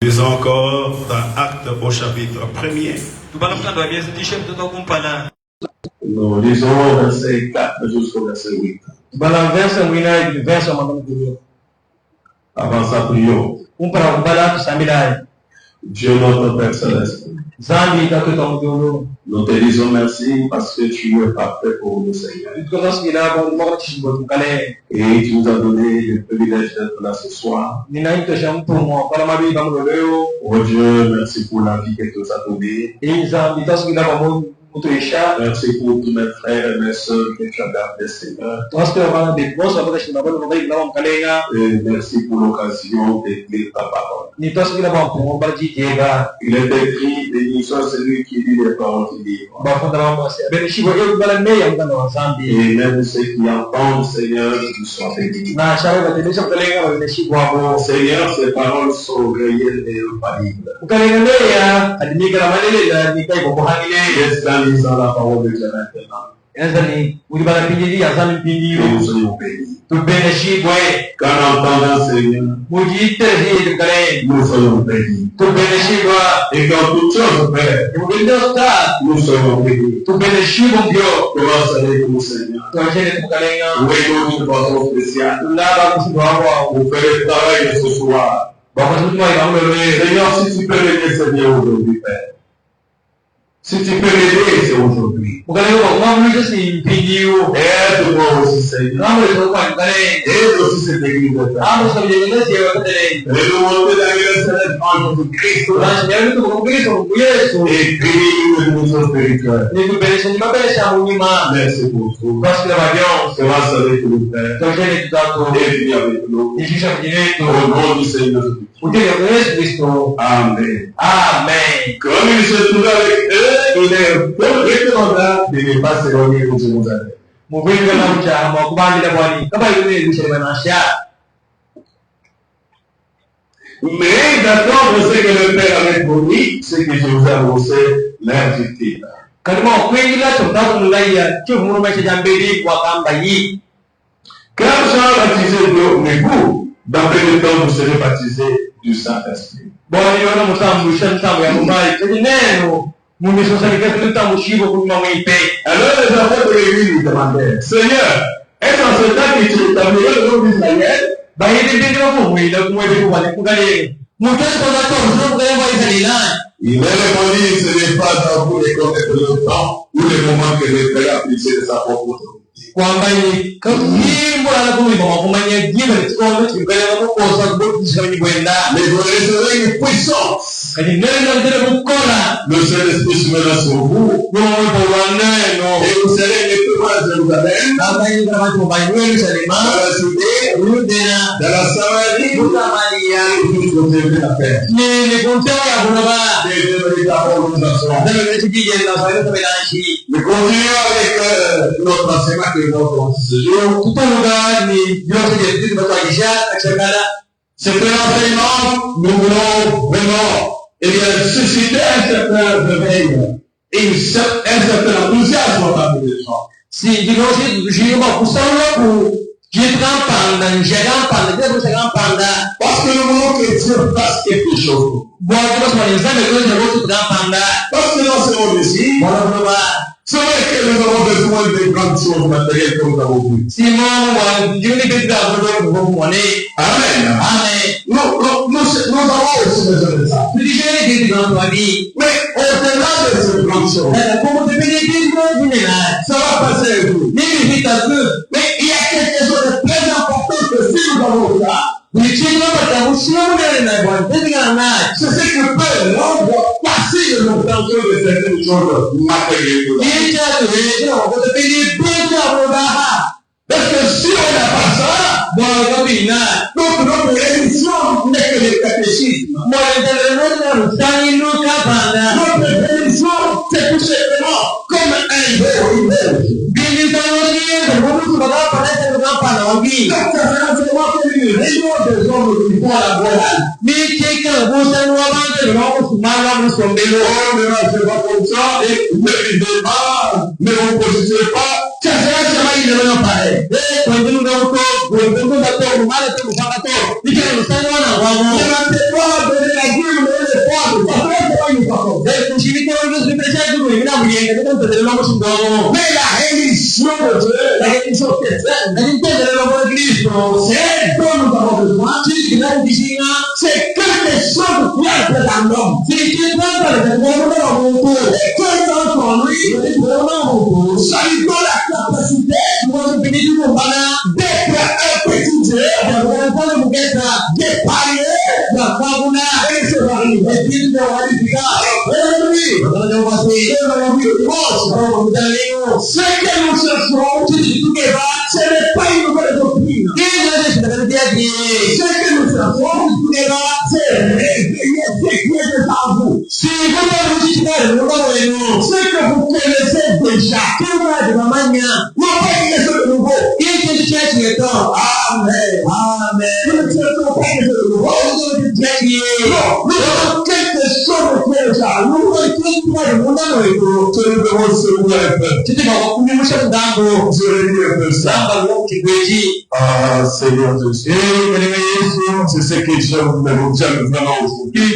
lisons encore dans Actes au chapitre 1er. Nous lisons verset 4 jusqu'au verset 8. Avant ça, prions. Dieu notre Père Céleste, nous te disons merci parce que tu es parfait pour nous, Seigneur. Et tu nous as donné le privilège d'être là ce soir. Oh Dieu, merci pour la vie que tu nous as donnée. Merci pour tous mes frères et mes soeurs que tu as gardés, Seigneur. Et merci pour l'occasion de lire ta parole. Il est écrit, bénissons celui qui lit les paroles du livre. Et même ceux qui entendent, Seigneur, qu'ils soient bénis. Seigneur, ces paroles sont réelles et infaillibles. Lisons la parole de Dieu maintenant. Que nous soyons bénis. Quand entendant Seigneur, nous soyons bénis. Et dans toutes choses, Père, nous soyons bénis. Commence avec nous, Seigneur. Où est notre façon spéciale pour faire le travail de ce soir. Seigneur, si tu peux m'aider, Seigneur, aujourd'hui, Père. Si tu peux m'aider, c'est aujourd'hui. Aide-moi aussi, Seigneur. Aide aussi cette église de ta. Et nous monter dans l'église céleste en Jésus-Christ. Et bénis nous de nos spirituels. Merci pour tout. Commence avec nous, Père. Et viens avec nous. Au nom du Seigneur Jésus-Christ. Amen. Amen. Comme il se trouve avec eux, il est recommandable de ne pas s'éloigner de Jérusalem. Mais d'attendre ce que le Père avait promis, ce que je vous ai annoncé, leur dit-il. Car Jean baptisé d'eau, mais vous, dans peu de temps, vous serez baptisés du Saint-Esprit. Alors les enfants de l'église lui demandèrent, Seigneur, est-ce en ce temps que tu établiras le nom d'Israël? Il leur répondit, ce n'est pas à vous de connaître le temps ou le moment que le Père a fixé de sa propre autorité. Mais vous recevrez une puissance. Le Saint-Esprit se mettra sur vous. Et vous serez les témoins à Jérusalem, dans la Judée, dans la Samarie, et jusqu'aux terres de la terre. Nous continuons avec notre enseignement que nous avons ce jour. C'est un enseignement, nous voulons vraiment susciter un certain réveil et un certain enthousiasme parmi les gens. Parce que nous voulons que Dieu fasse quelque chose. Parce que dans ce monde ici, c'est vrai que nous avons besoin de grandes choses matérielles que nous avons vues. Amen. Nous avons aussi besoin de ça. Mais au-delà de ces grandes choses, ça va passer un jour. Mais il y a quelque chose de très important que si nous avons ça, c'est ce que peut rendre passer de l'obtention de certaines choses matérielles. Parce que si on n'a pas ça, notre émission n'est que le catéchisme. Notre émission, c'est tout simplement comme un verre. Des hommes qui font la voile. Mais c'est pas comme ça, et ne vivez pas, ne vous positionnez pas. Ça sera pareil. Ne Mais la rémission de Dieu, la rémission chrétienne, c'est dont nous avons besoin. C'est quelque chose qui est dans l'homme. Et que dans lui, ça lui donne la capacité d'être un petit Dieu, de parler, et se marier. Ce que nous cherchons, ce n'est pas une nouvelle doctrine. Ce que nous cherchons, c'est réveiller ce qui est devant vous. Ce que vous connaissez déjà. Non pas quelque chose de nouveau. Amen. Amen. Nous ne cherchons pas quelque chose de nouveau. Nous avons quelque chose de déjà. Nous devons se louer un peu. Ah, Seigneur Jésus. C'est ce que j'aime vraiment aujourd'hui.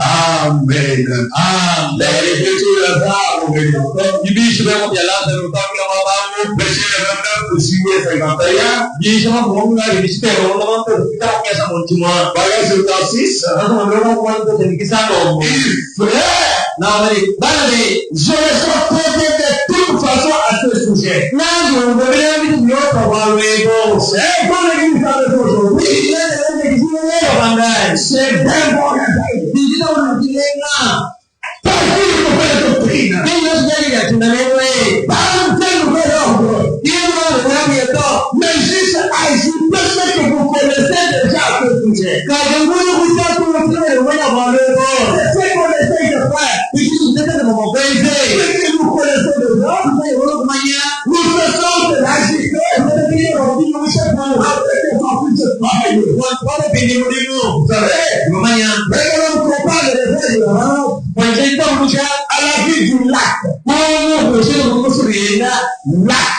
Amen. Je vais s'opposer de toute façon à ce sujet. C'est pour l'église avec aujourd'hui. C'est bien bon. Parce qu'il nous fait la doctrine. Par un tel nouvel ordre. Mais juste ajouter ce que vous connaissez déjà à ce sujet. C'est ce qu'on essaye de faire. Ce que nous connaissons déjà, nous faisons de l'agiter. Vous savez, regardons qu'on parle de l'éveil à la vie du lac. Lac.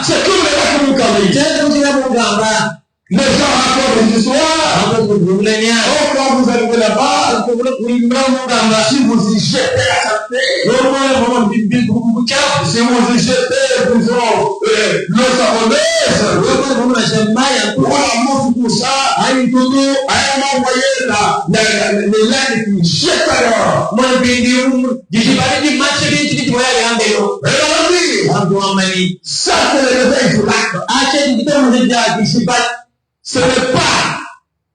C'est tout le lac que vous connaissez. Les gens racontent des histoires. Oh, quand vous arrivez là-bas, si vous y jetez la saleté, si vous y jetez, disons, l'eau savonneuse, pour l'amour tout ça, à un moment, vous voyez les lacs qui jettent alors. Regardez, ça c'est le réveil du lac. Ce n'est pas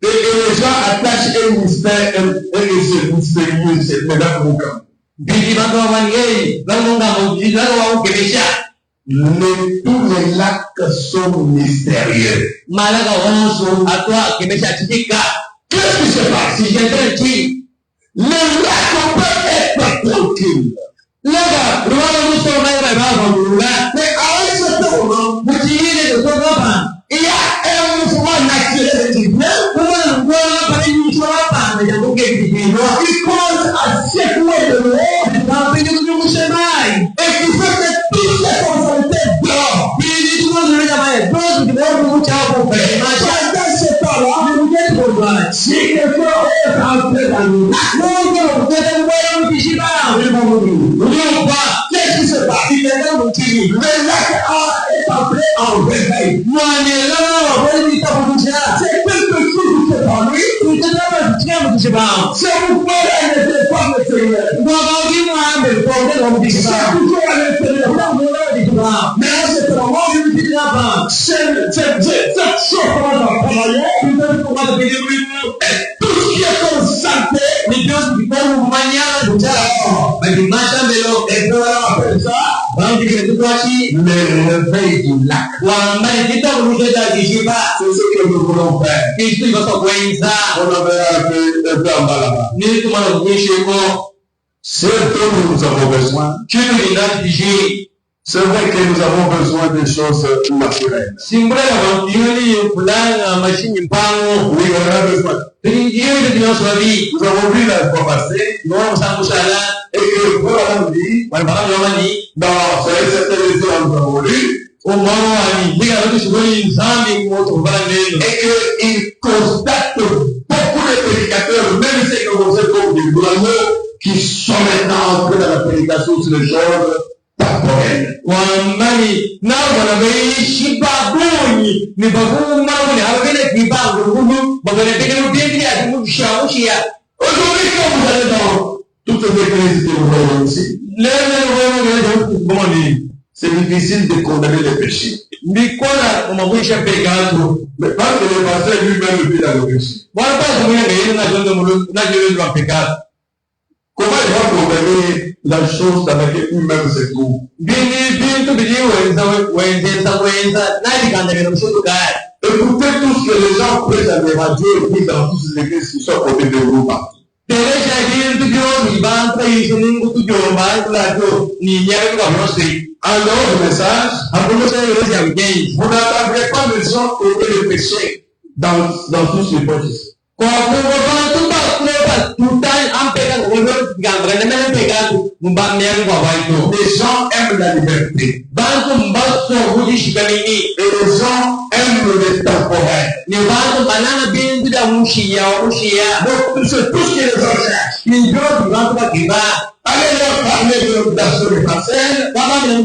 que les gens attachent un mystère et c'est mystérieux, c'est maintenant mon cas. Tous les lacs sont mystérieux. Qu'est-ce qui se passe? Les lacs peuvent être tranquilles. Mais à un certain moment, il y a un mouvement naturel qui vient. Il commence à secouer de l'eau. Et qui fait que toutes les consolités dorment. Pendant ce temps-là, si quelqu'un est entré dans le lac, qu'est-ce qui se passe? Le lac est entré en réveil. C'est quelque chose qui se passe. C'est pourquoi elle n'était pas le Seigneur. C'est toujours à l'intérieur. Mais à ce moment, cette chose qu'on va travailler, et tout ce qui est comme santé, mais le réveil du lac. C'est ce que nous voulons faire. On avait un peu là-bas. C'est dont nous avons besoin. C'est vrai que nous avons besoin des choses naturelles. Oui, on en a besoin. Nous avons vu la fois passée, et que voilà, dans cette émission, nous avons lu, et qu'il constate beaucoup de prédicateurs, même ceux que vous êtes comme des blancs, qui sont sur les choses temporelles. Wambali na wanavyoishi babuni ni bakuma ni hawakele kibango ngumu bagale pekee mtendea kumshawishi. Aujourd'hui, quand vous allez dans toutes les églises que vous voyez ici, c'est difficile de condamner les péchés. Mais quand le pasteur lui-même vit dans le péché, comment il va condamner la chose dans laquelle lui-même se trouve? Écoutez tout ce que les gens prêchent à les radios et disent dans toutes les églises qui sont à côté de vous partout. Alors, le message, vous n'attendrez pas les gens aimer le péché dans tous les poches. Les gens aiment la liberté. Et les gens aiment le temporel. Donc, c'est tout ce que les gens cherchent. Allez leur parler de l'obligation de parcelles. Allez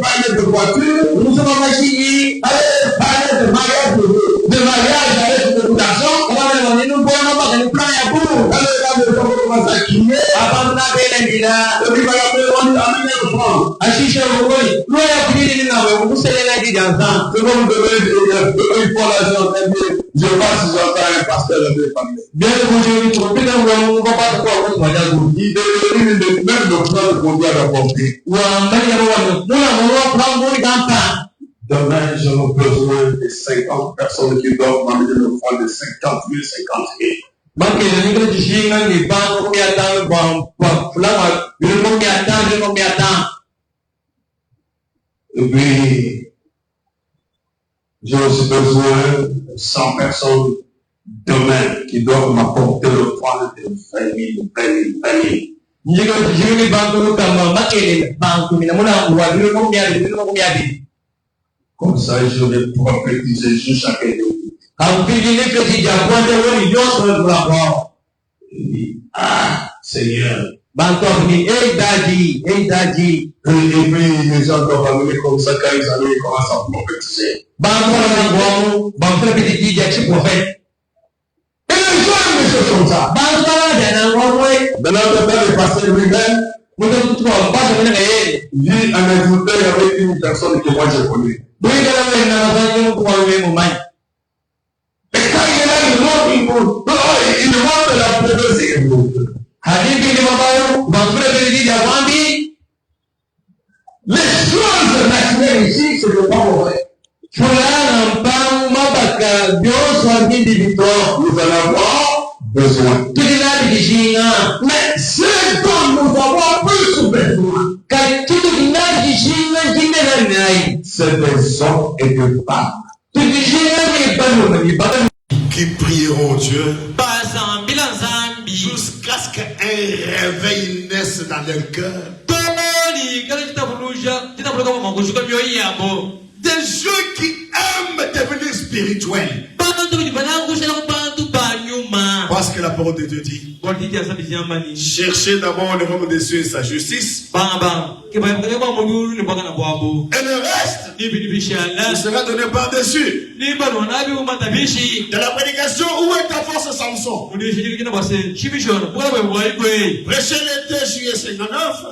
parler de voitures. Allez parler de mariage avec beaucoup d'argent. Allez commencer à crier. Et puis voilà, on amène le franc. C'est comme vous devez dire, il faut l'argent. Je vois si j'entends un pasteur de parler. Il devait même le plan de conduire à la portée. Demain, j'aurai besoin de 50 personnes qui doivent m'amener le fond de 50 000, 50 000. Et puis, j'ai aussi besoin de 100 personnes demain qui doivent m'apporter le point de 20 000, 20 000, 20 000. Comme ça, je vais prophétiser sur chacun de vous. Il dit, ah, Seigneur. Et puis, les gens doivent amener comme ça quand ils allaient commencer à prophétiser. Et les gens aiment des choses comme ça. Maintenant, le pasteur lui-même vit en Angleterre avec une personne que moi je connais. Et quand il est là, il demande la prophétie. Les choses naturelles ici, c'est le pas mauvais. Nous allons avoir besoin. Mais ce dont nous avons plus besoin, c'est des hommes et des femmes Qui prieront Dieu jusqu'à ce qu'un réveil naisse dans leur cœur. Des gens qui aiment devenir spirituels. Parce que la parole de Dieu dit, cherchez d'abord le royaume des cieux et sa justice. Et le reste vous sera donné par-dessus. De la prédication, où est ta force, Samson? Prêchez le 2 juillet 59.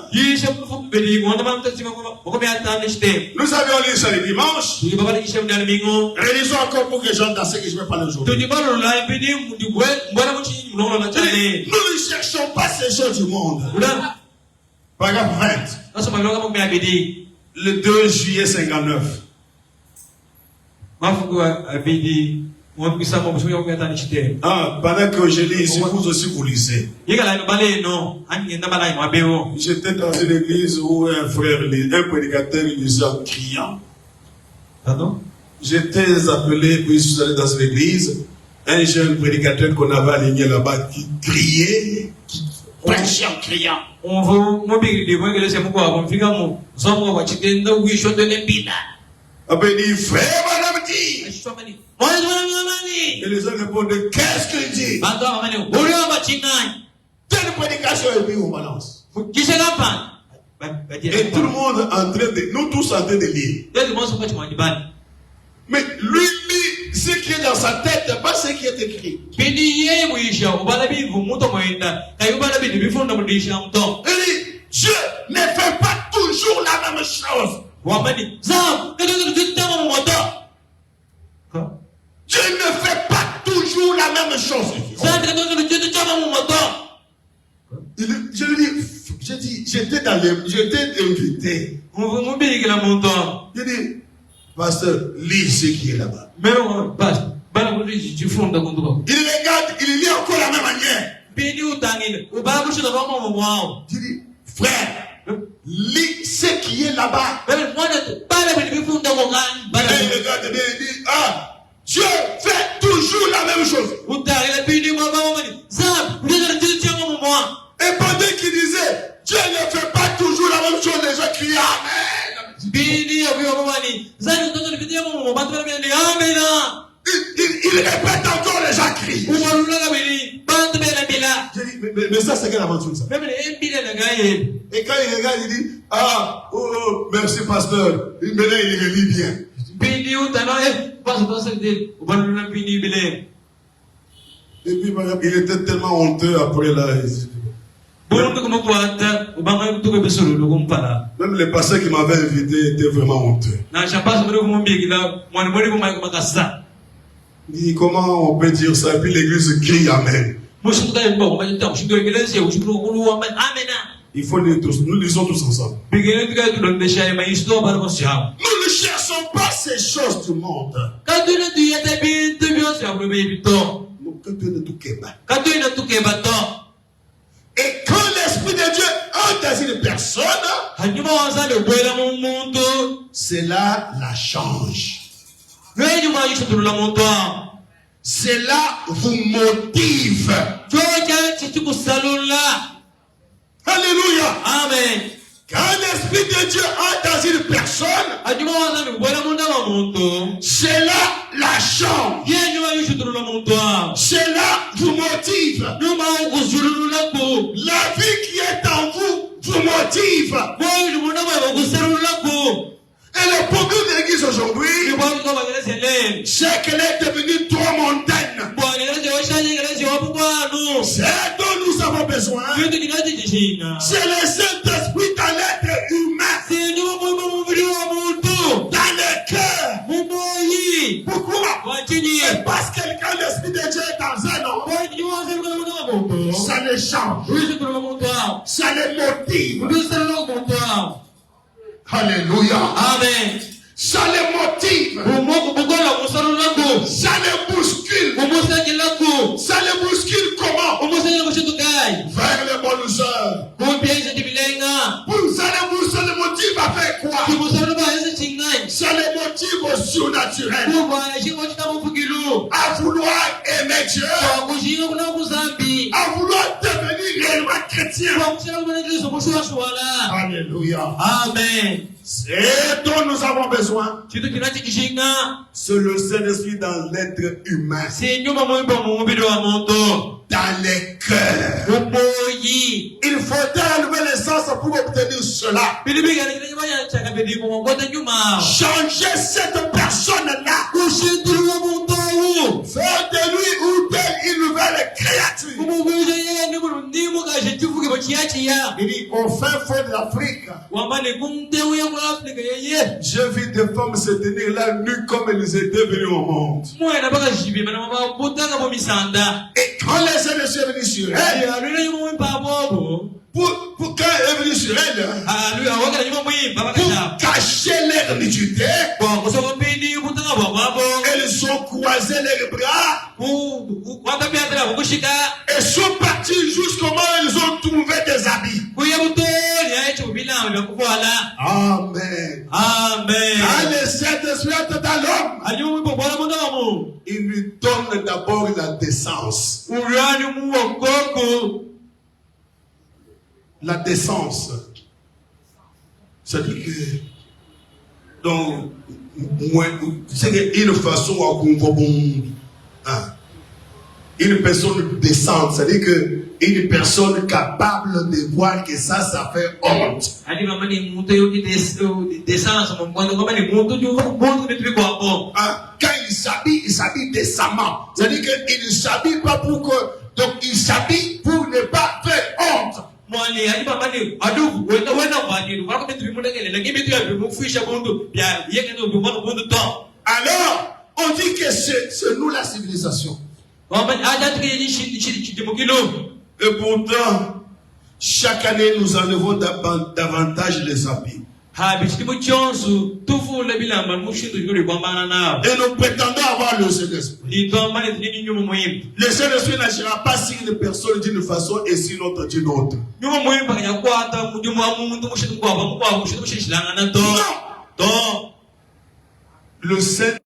Nous avions lu ça le dimanche. Réalisons encore pour que j'entende ce que je vais parler aujourd'hui. Nous ne cherchons pas ces choses du monde. Paragraphe 20. Le 2 juillet 59. Pendant que je lis ici, vous aussi vous lisez. J'étais dans une église où un frère, un prédicateur, il lisait en criant. Pardon? J'étais appelé, puis je suis allé dans une église, un jeune prédicateur qu'on avait aligné là-bas qui criait, qui prêchait en criant. Après il dit, frère, madame dit. Et les gens répondent, qu'est-ce qu'il dit? Telle prédication et puis on balance. Et tout le monde en train de, nous tous en train de lire. Mais lui lit ce qui est dans sa tête, pas ce qui est écrit. Il dit, Dieu ne fait pas toujours la même chose. Dieu ne fait pas toujours la même chose. Je lui dis, j'étais invité. Je dis, pasteur, lis ce qui est là-bas. Il regarde, il lit encore la même manière. Je dis, frère, lis ce qui est là-bas. Et il regarde bien, il dit, ah, Dieu fait toujours la même chose. Et pendant qu'il disait, Dieu ne fait pas toujours la même chose, les gens crient Amen. Il répète encore, les gens crient. Mais ça, c'est quelle aventure ça? Et quand il regarde, il dit, ah, oh, merci pasteur. Maintenant, il relit bien. Et puis, il était tellement honteux après là. Même les pasteurs qui m'avaient invité étaient vraiment honteux. Il dit, comment on peut dire ça? Et puis l'église crie Amen. Il faut lire tous, nous lisons tous ensemble. Nous ne cherchons pas ces choses du monde. Et quand l'Esprit de Dieu entre dans une personne, cela la change. Cela vous motive. Alléluia. Amen. Quand l'Esprit de Dieu entre dans une personne, cela la change. Cela vous motive. La vie qui est en vous motive. Et le problème de l'église aujourd'hui, c'est qu'elle est devenue trop mondaine. C'est dont nous avons besoin. C'est le Saint-Esprit dans l'être humain. Dans le cœur. Pourquoi? Parce que quand l'Esprit de Dieu est dans un homme, ça le change. Ça le motive. Alléluia. Amen. Ça les motive. Ça les bouscule. Ça les bouscule comment? Vers les bonnes heures. Ça les motive à faire quoi? Ça les motive au surnaturel. À vouloir aimer Dieu. À vouloir devenir réellement chrétien. Alléluia. Amen. C'est dont nous avons besoin. C'est le Saint-Esprit dans l'être humain. Dans les cœurs. Il faudrait enlever l'essence pour obtenir cela. Changer cette personne-là. Faire de lui ou d'elle une nouvelle créature. Il dit au fin fond de l'Afrique. J'ai vu des femmes se tenir là nues comme elles étaient venues au monde. Et quand les années sont venues sur elles, pour quand elle est venue sur elles, pour cacher leur nudité, elles ont croisé leurs bras et sont parties jusqu'au moment où elles ont trouvé des habits. Amen. Amen. Quand le Saint-Esprit est dans l'homme, il lui donne d'abord la décence. La décence. C'est-à-dire que, donc, c'est une façon à comprendre. Une personne décente, c'est-à-dire que une personne capable de voir que ça fait honte. Ah, quand il s'habille décemment. C'est-à-dire qu'il ne s'habille pas pour que... Donc il s'habille pour ne pas faire honte. Alors, on dit que c'est nous la civilisation. Et pourtant, chaque année, nous enlevons davantage les habits. Et nous prétendons avoir le Saint-Esprit. Le Saint-Esprit n'agira pas si une personne d'une façon et si l'autre d'une autre. Non. Le Saint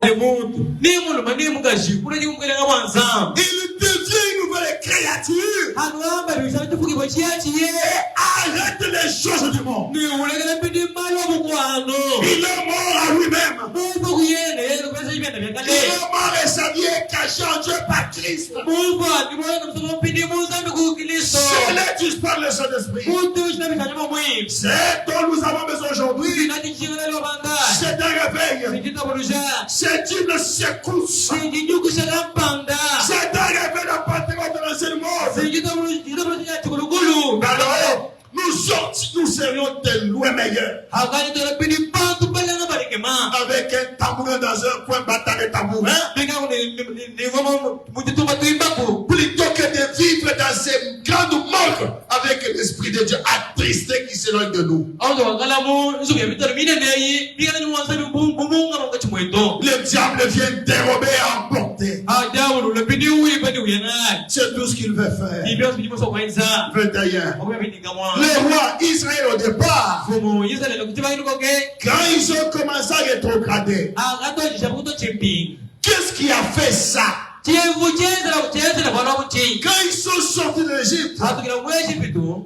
le mundo ni munhu mani mugaji kuna ni mungela ngawanza il devient une nouvelle créature. anwamba bishaje fuki bachiachi ye Arrête les choses du monde. ni ulegela bidi malo mukwano Il est mort à lui-même. mungu kuyene yero pesa ibenda Il byakale est mort et sa vie est cachée en Dieu par Christ. mungu ndimwana msomo bidi muzambi ku Kristo C'est là que tu parles le Saint-Esprit. mungu ushina bitanyama mwi C'est dont nous avons besoin aujourd'hui. nati chingana lo banda C'est un réveil. sikita boluja C'est une secousse. sikinyuku shakapanda C'est un réveil de Pentecôte dans l'ancien monde. sikita boluja chikulukulu Alors, nous serions de loin meilleurs. akani tole bidi bantu balanga balikema Avec un tambourin dans un coin, battant les tambourin. Plutôt que de vivre dans ces grandes morgues avec l'Esprit de Dieu attristé qui s'éloigne de nous. Le diable vient dérober et emporter. C'est tout ce qu'il veut faire. Il veut d'ailleurs. Les rois Israël au départ, quand ils ont commencé à rétrograder, qu'est-ce qui a fait ça? Quand ils sont sortis de l'Égypte,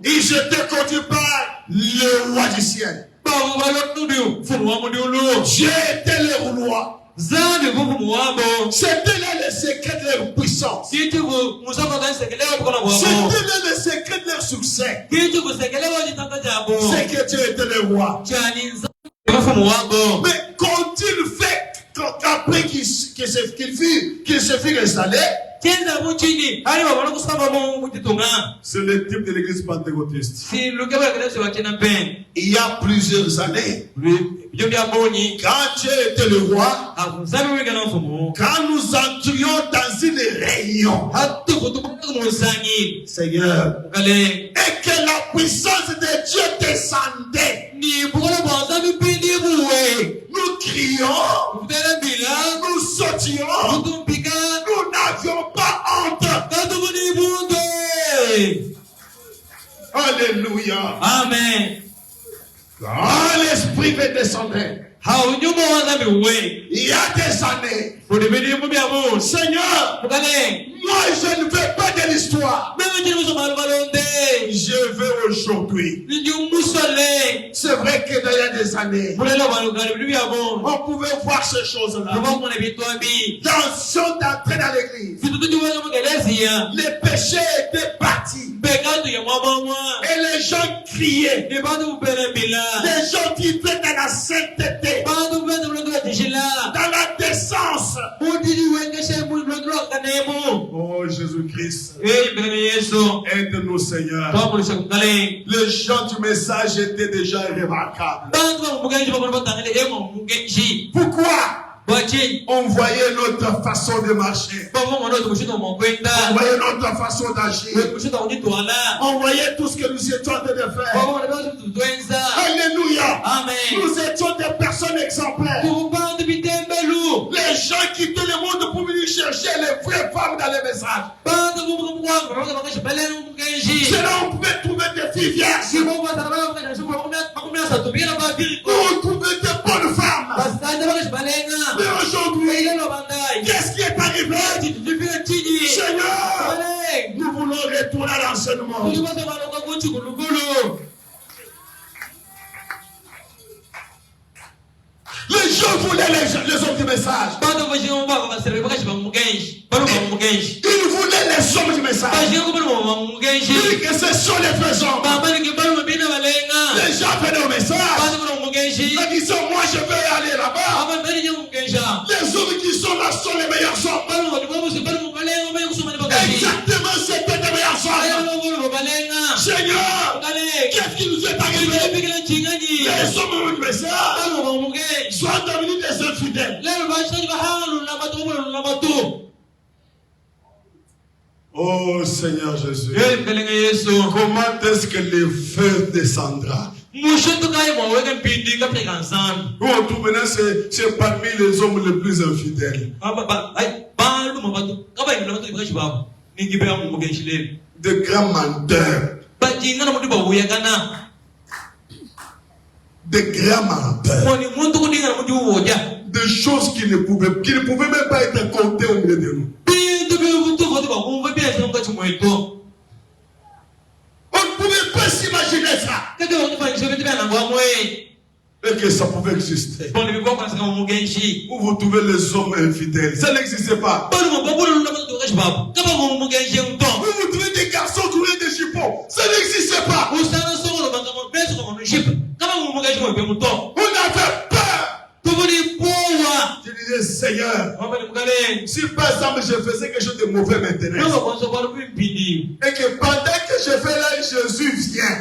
ils étaient conduits par le roi du ciel. Dieu était le roi. C'était là le secret de leur puissance. C'était là le secret de leur succès. C'est que Dieu était le roi. Mais qu'ont-ils fait après qu'il se fit installé? C'est le type de l'église pentecôtiste. Il y a plusieurs années, quand Dieu était le roi, quand nous entrions dans une réunion, Seigneur, et que la puissance de Dieu descendait, nous crions, nous sautions, nous n'avions pas honte. Alléluia. Amen. Quand l'Esprit veut descendre, il y a des années, Seigneur, moi je ne veux pas de l'histoire. Je veux aujourd'hui. C'est vrai que il y a des années, on pouvait voir ces choses-là. Dans sont entrés dans l'église. Les péchés étaient partis. Et les gens criaient. Les gens vivaient dans la sainteté, dans la décence. Oh Jésus-Christ, aide-nous Seigneur. Le chant du message était déjà remarquable. Pourquoi? On voyait notre façon de marcher. On voyait notre façon d'agir. On voyait tout ce que nous étions en train de faire. Alléluia. Nous étions des personnes exemplaires. Les gens quittaient le monde pour venir chercher les vraies femmes dans les messages. C'est là où on pouvait trouver des filles vierges. On trouvait des bonnes femmes. Mais aujourd'hui, qu'est-ce qui est arrivé? Seigneur, nous voulons retourner à l'enseignement. Les gens voulaient les hommes du message. Ils voulaient les hommes du message. Ils que ce sont les vrais hommes. Les gens venaient au message. En disant, moi je vais aller là-bas. Les hommes qui sont là sont les meilleurs hommes. Exactement, c'était les meilleurs hommes. Seigneur, qu'est-ce qui nous est arrivé? Les hommes du message sont devenus des infidèles. Oh Seigneur Jésus, comment est-ce que le feu descendra? On trouve c'est parmi les hommes les plus infidèles. De grands menteurs. De grands menteurs. des choses qui ne pouvaient même pas être comptées au milieu de nous. On ne pouvait pas s'imaginer ça. Et que ça pouvait exister. Où vous trouvez les hommes infidèles. Ça n'existait pas. Où vous trouvez des garçons qui ont des jupons. Ça n'existait pas. On avait peur. Je disais, Seigneur, si par exemple je faisais quelque chose de mauvais maintenant, et que pendant que je fais là, Jésus vient,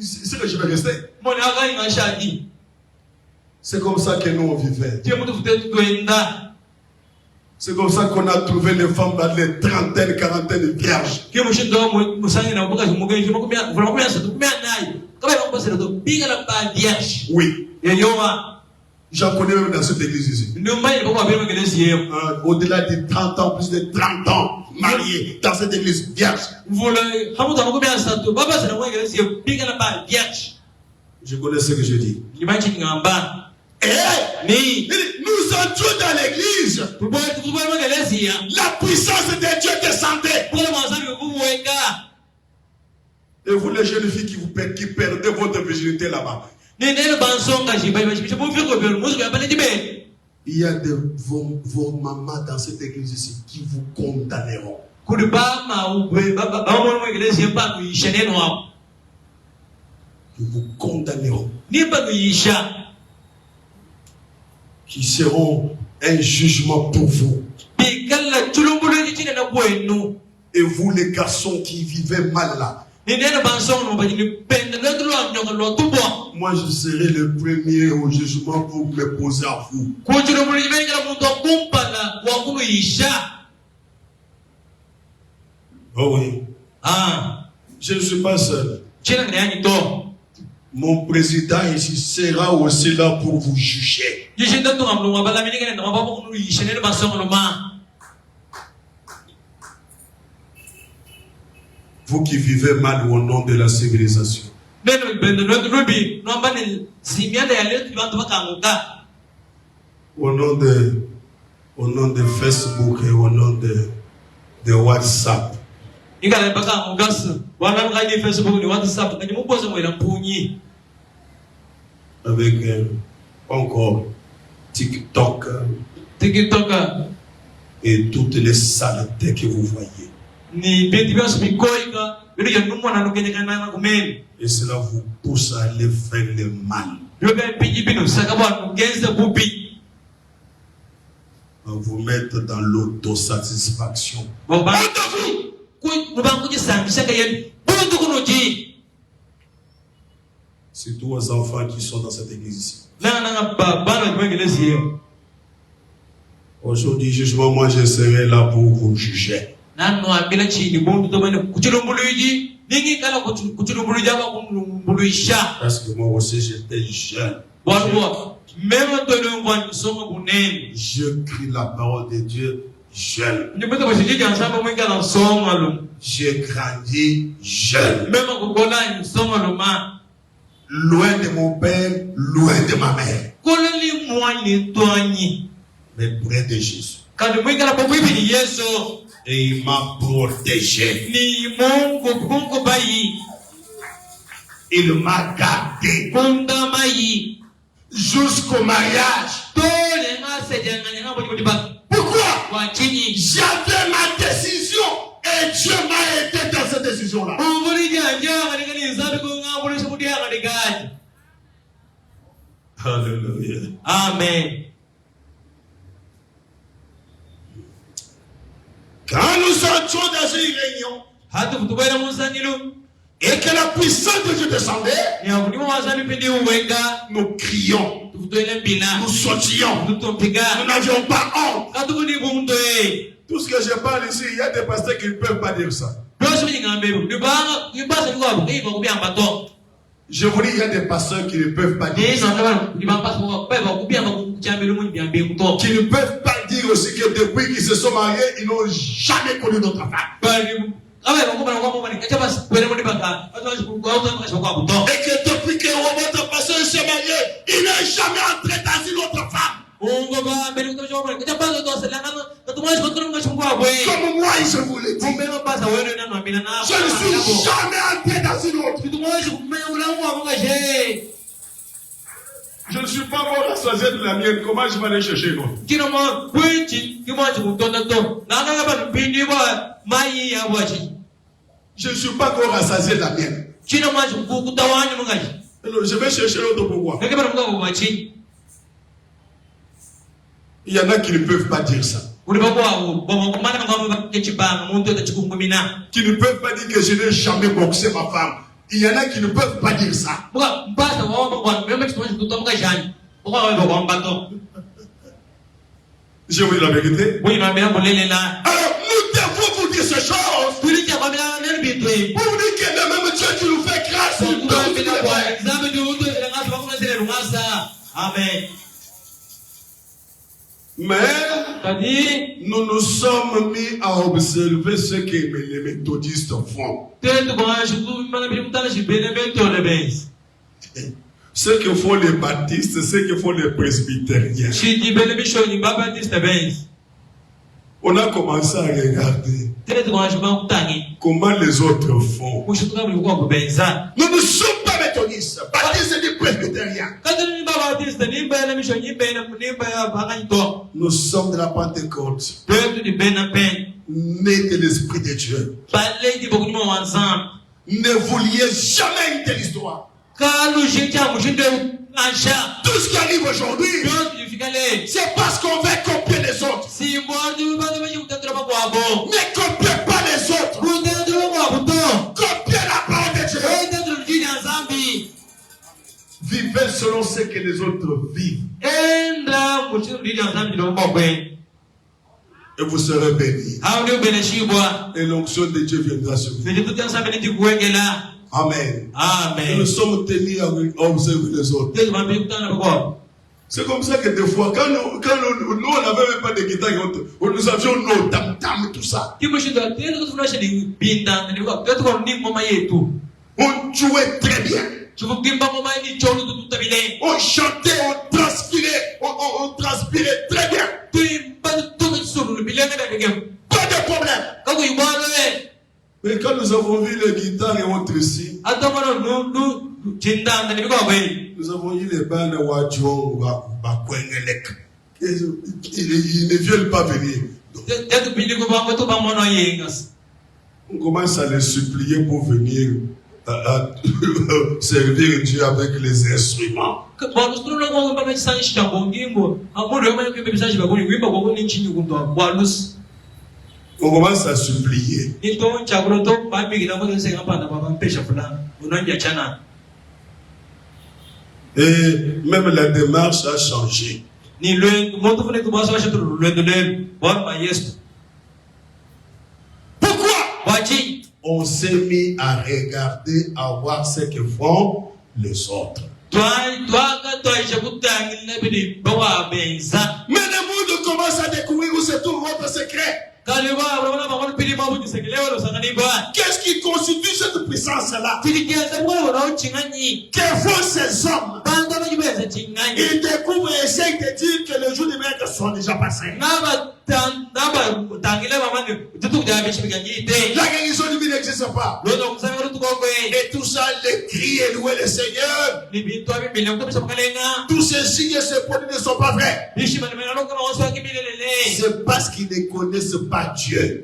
c'est que je vais rester. C'est comme ça que nous on vivait. C'est comme ça qu'on a trouvé les femmes dans les trentaines, quarantaines vierges. Oui. J'en connais même dans cette église ici. Au-delà de 30 ans, plus de 30 ans, mariés dans cette église vierge. Je connais ce que je dis. Et nous entrions dans l'église. La puissance de Dieu descendait. Et vous les jeunes filles qui perdez votre virginité là-bas. Il y a vos mamans dans cette église ici qui vous condamneront. Qui vous condamneront. Qui seront un jugement pour vous. Et vous les garçons qui vivez mal là. Moi je serai le premier au jugement pour me poser à vous. Oh oui. Je ne suis pas seul. Mon président ici sera aussi là pour vous juger. Vous qui vivez mal au nom de la civilisation. Au nom de Facebook et au nom de WhatsApp. Avec encore TikTok et toutes les saletés que vous voyez. Et cela vous pousse à aller faire le mal. À vous mettre dans l'autosatisfaction. Surtout aux enfants qui sont dans cette église ici. Aujourd'hui, jugement, moi je serai là pour vous juger. Parce que moi aussi j'étais jeune. Je crie la parole de Dieu jeune. J'ai grandi jeune. Loin de mon père, loin de ma mère. Mais près de Jésus. Et il m'a protégé. Il m'a gardé jusqu'au mariage. Pourquoi? J'avais ma décision et Dieu m'a aidé dans cette décision-là. Alléluia. Amen. Quand nous entrons dans une réunion et que la puissance de Dieu descendait, nous crions, nous sautions, nous n'avions pas honte. Tout ce que je parle ici, il y a des pasteurs qui ne peuvent pas dire ça. Je vous dis, il y a des pasteurs qui ne peuvent pas dire ça. Qui ne peuvent pas dire aussi que depuis qu'ils se sont mariés, ils n'ont jamais connu d'autre femme. que depuis que votre pasteur s'est marié, il n'est jamais entré dans une autre femme. Comme moi, je vous l'ai dit. Je ne suis jamais entré dans une autre. Je ne suis pas mort rassasié de la mienne. Comment je vais aller chercher une autre? Je ne suis pas encore rassasié de la mienne. Alors, je vais chercher l'autre pourquoi? Il y en a qui ne peuvent pas dire ça. Qui ne peuvent pas dire que je n'ai jamais boxé ma femme. Il y en a qui ne peuvent pas dire ça. Je vous dis la vérité. Alors, nous devons vous dire ces choses. Pour vous dire que le même Dieu qui nous fait grâce, il peut vous dire. Amen. Mais nous nous sommes mis à observer ce que les méthodistes font. Ce que font les baptistes, ce que font les presbytériens. On a commencé à regarder comment les autres font. Nous ne sommes pas méthodistes, baptistes et presbytériens. Nous sommes de la Pentecôte, nés de l'Esprit de Dieu. Ne vouliez jamais une telle histoire. Tout ce qui arrive aujourd'hui, c'est parce qu'on veut copier les autres. Ne copiez pas les autres. Copiez la parole de Dieu. Vivez selon ce que les autres vivent. Et vous serez bénis. Et l'onction de Dieu viendra sur vous. Amen. Amen. Nous sommes tenus à observer les autres. C'est comme ça que des fois, quand nous n'avions même pas de guitare, nous avions nos tam-tam, tout ça. On jouait très bien. On chantait, on transpirait très bien. Pas de problème. Mais quand nous avons vu les guitares et autres ici, nous avons eu les bandes Wadjon, Bakwengelek. Ils ne veulent pas venir. On commence à les supplier pour venir à servir Dieu avec les instruments. On commence à supplier. Et même la démarche a changé. Pourquoi? On s'est mis à regarder, à voir ce que font les autres. Mais le monde commence à découvrir où se trouve votre secret. Qu'est-ce qui constitue cette puissance-là? Que font ces hommes? Ils découvrent et essayent de dire que les jours de maître sont déjà passés. La guérison du vie n'existe pas. Et tout ça, les cris et louer le Seigneur. Tous ces signes et ces produits ne sont pas vrais. C'est parce qu'ils ne connaissent pas Dieu.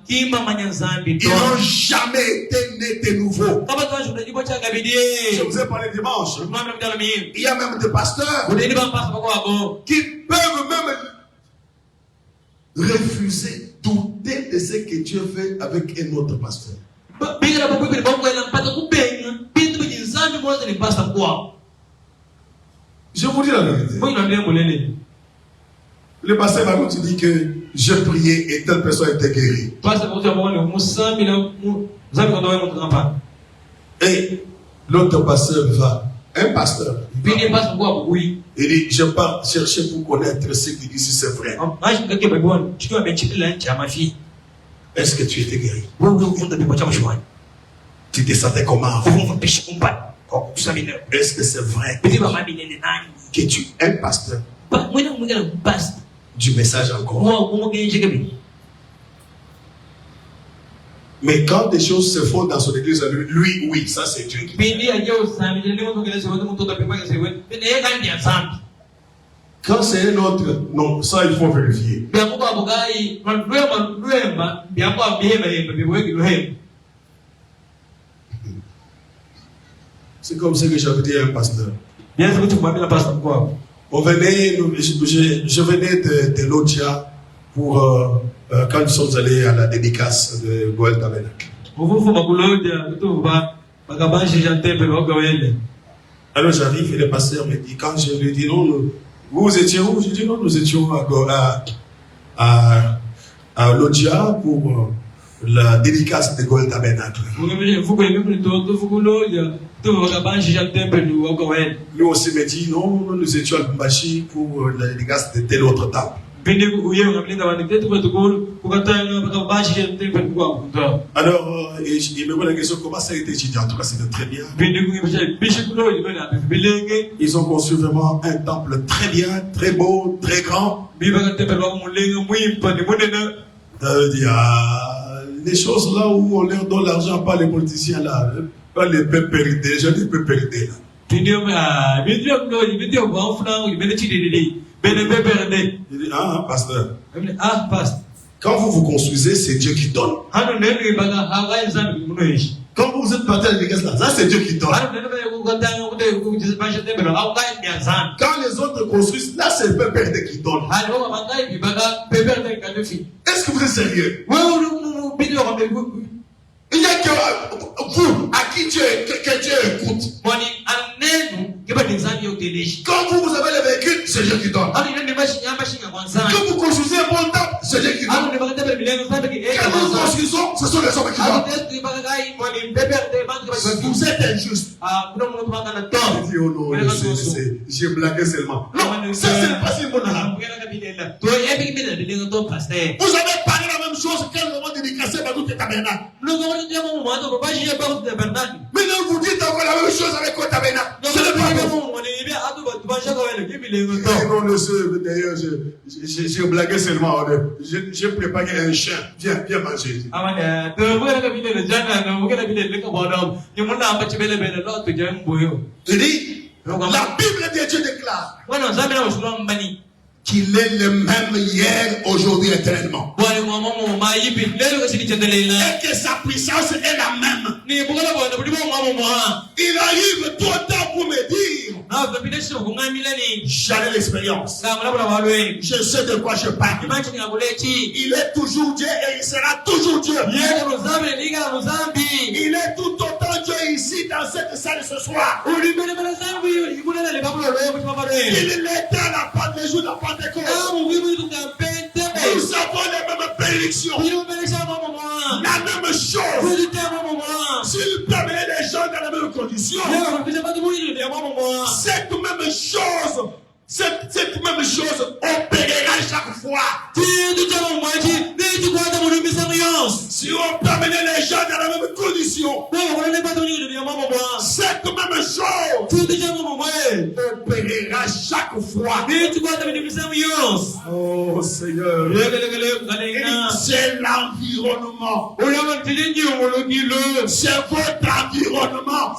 Ils n'ont jamais été nés de nouveau. Je vous ai parlé dimanche. Il y a même des pasteurs qui peuvent même refuser, douter de ce que Dieu fait avec un autre pasteur. Je vous dis la vérité. Le pasteur va nous dire que j'ai prié et telle personne a été guérie. Et l'autre pasteur va, un pasteur, il dit, je pars chercher pour connaître ce qu'il dit si c'est vrai. Est-ce que tu étais guéri? Tu te sentais comment avant? Est-ce que c'est vrai que tu es un pasteur du message encore? Mais quand des choses se font dans son église, lui, oui, ça c'est Dieu qui fait. Quand c'est un autre, non, ça il faut vérifier. C'est comme ça que j'avais dit à un pasteur. On venait, je venais de Lodja pour quand nous sommes allés à la dédicace de Goël Tabernacle. Alors j'arrive et le pasteur me dit, quand je lui dis non, vous étiez où? Je dis non, nous étions à Lodja pour la dédicace de Goël Tabernacle. Lui aussi me dit non, nous étions à Lumbashi pour la dédicace de telle autre table. Alors, il me pose la question, comment ça a été étudié? En tout cas, c'était très bien. Ils ont construit vraiment un temple très bien, très beau, très grand. Les choses là où on leur donne l'argent, pas les politiciens là, pas les peuples hérités, les gens des peuples hérités là. Il dit, pasteur. Quand vous vous construisez, c'est Dieu qui donne. Quand vous êtes parti à l'église là, ça c'est Dieu qui donne. Quand les autres construisent, là c'est le peuple hérité qui donne. Est-ce que vous êtes sérieux? Il n'y a que vous, à qui Dieu écoute. Quand vous avez le véhicule, c'est Dieu qui donne. Quand vous construisez un bon temple, c'est Dieu qui donne. Quand vous construisons, ce sont les hommes qui donnent. Vous êtes injuste. Je dis, oh non, j'ai blagué seulement. Non, ça c'est pas si bon. Vous avez parlé la même chose qu'elle moment dédicacé par tout le tabernacle. Mais non, vous dites encore la même chose avec le tabernacle. Ce n'est pas bon. Non, d'ailleurs, j'ai blagué seulement. J'ai préparé un chien. Viens manger. Il dit, la Bible de Dieu déclare qu'il est le même hier, aujourd'hui, éternellement. Et que sa puissance est la même. Il arrive tout le temps pour me dire, j'avais l'expérience. Je sais de quoi je parle. Il est toujours Dieu et il sera toujours Dieu. Il est tout autant Dieu ici dans cette salle ce soir. Il était à la Pentecôte, les jours de la Pentecôte. Nous avons les mêmes bénédictions. La même chose. S'il peut amener les gens dans la même condition, cette même chose opérera chaque fois. Si on peut amener les gens dans la même condition, cette même chose opérera chaque fois. Oh Seigneur, c'est l'environnement. C'est votre environnement.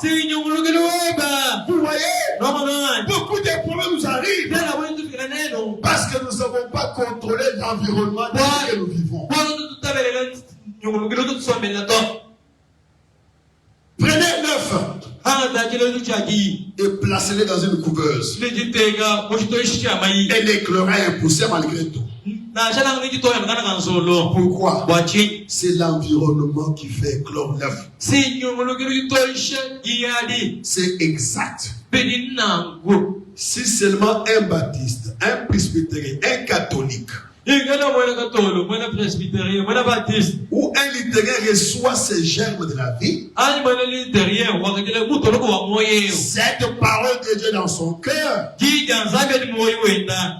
Vous voyez, beaucoup de problèmes nous arrivent parce que nous ne savons pas contrôler l'environnement dans lequel nous vivons. Prenez l'œuf et placez-le dans une couveuse. Et l'éclairage est poussé malgré tout. Pourquoi? C'est l'environnement qui fait éclore l'œuf. C'est exact. Si seulement un baptiste, un presbytérien, un catholique ou un luthérien reçoit ces germes de la vie, cette parole de Dieu dans son cœur,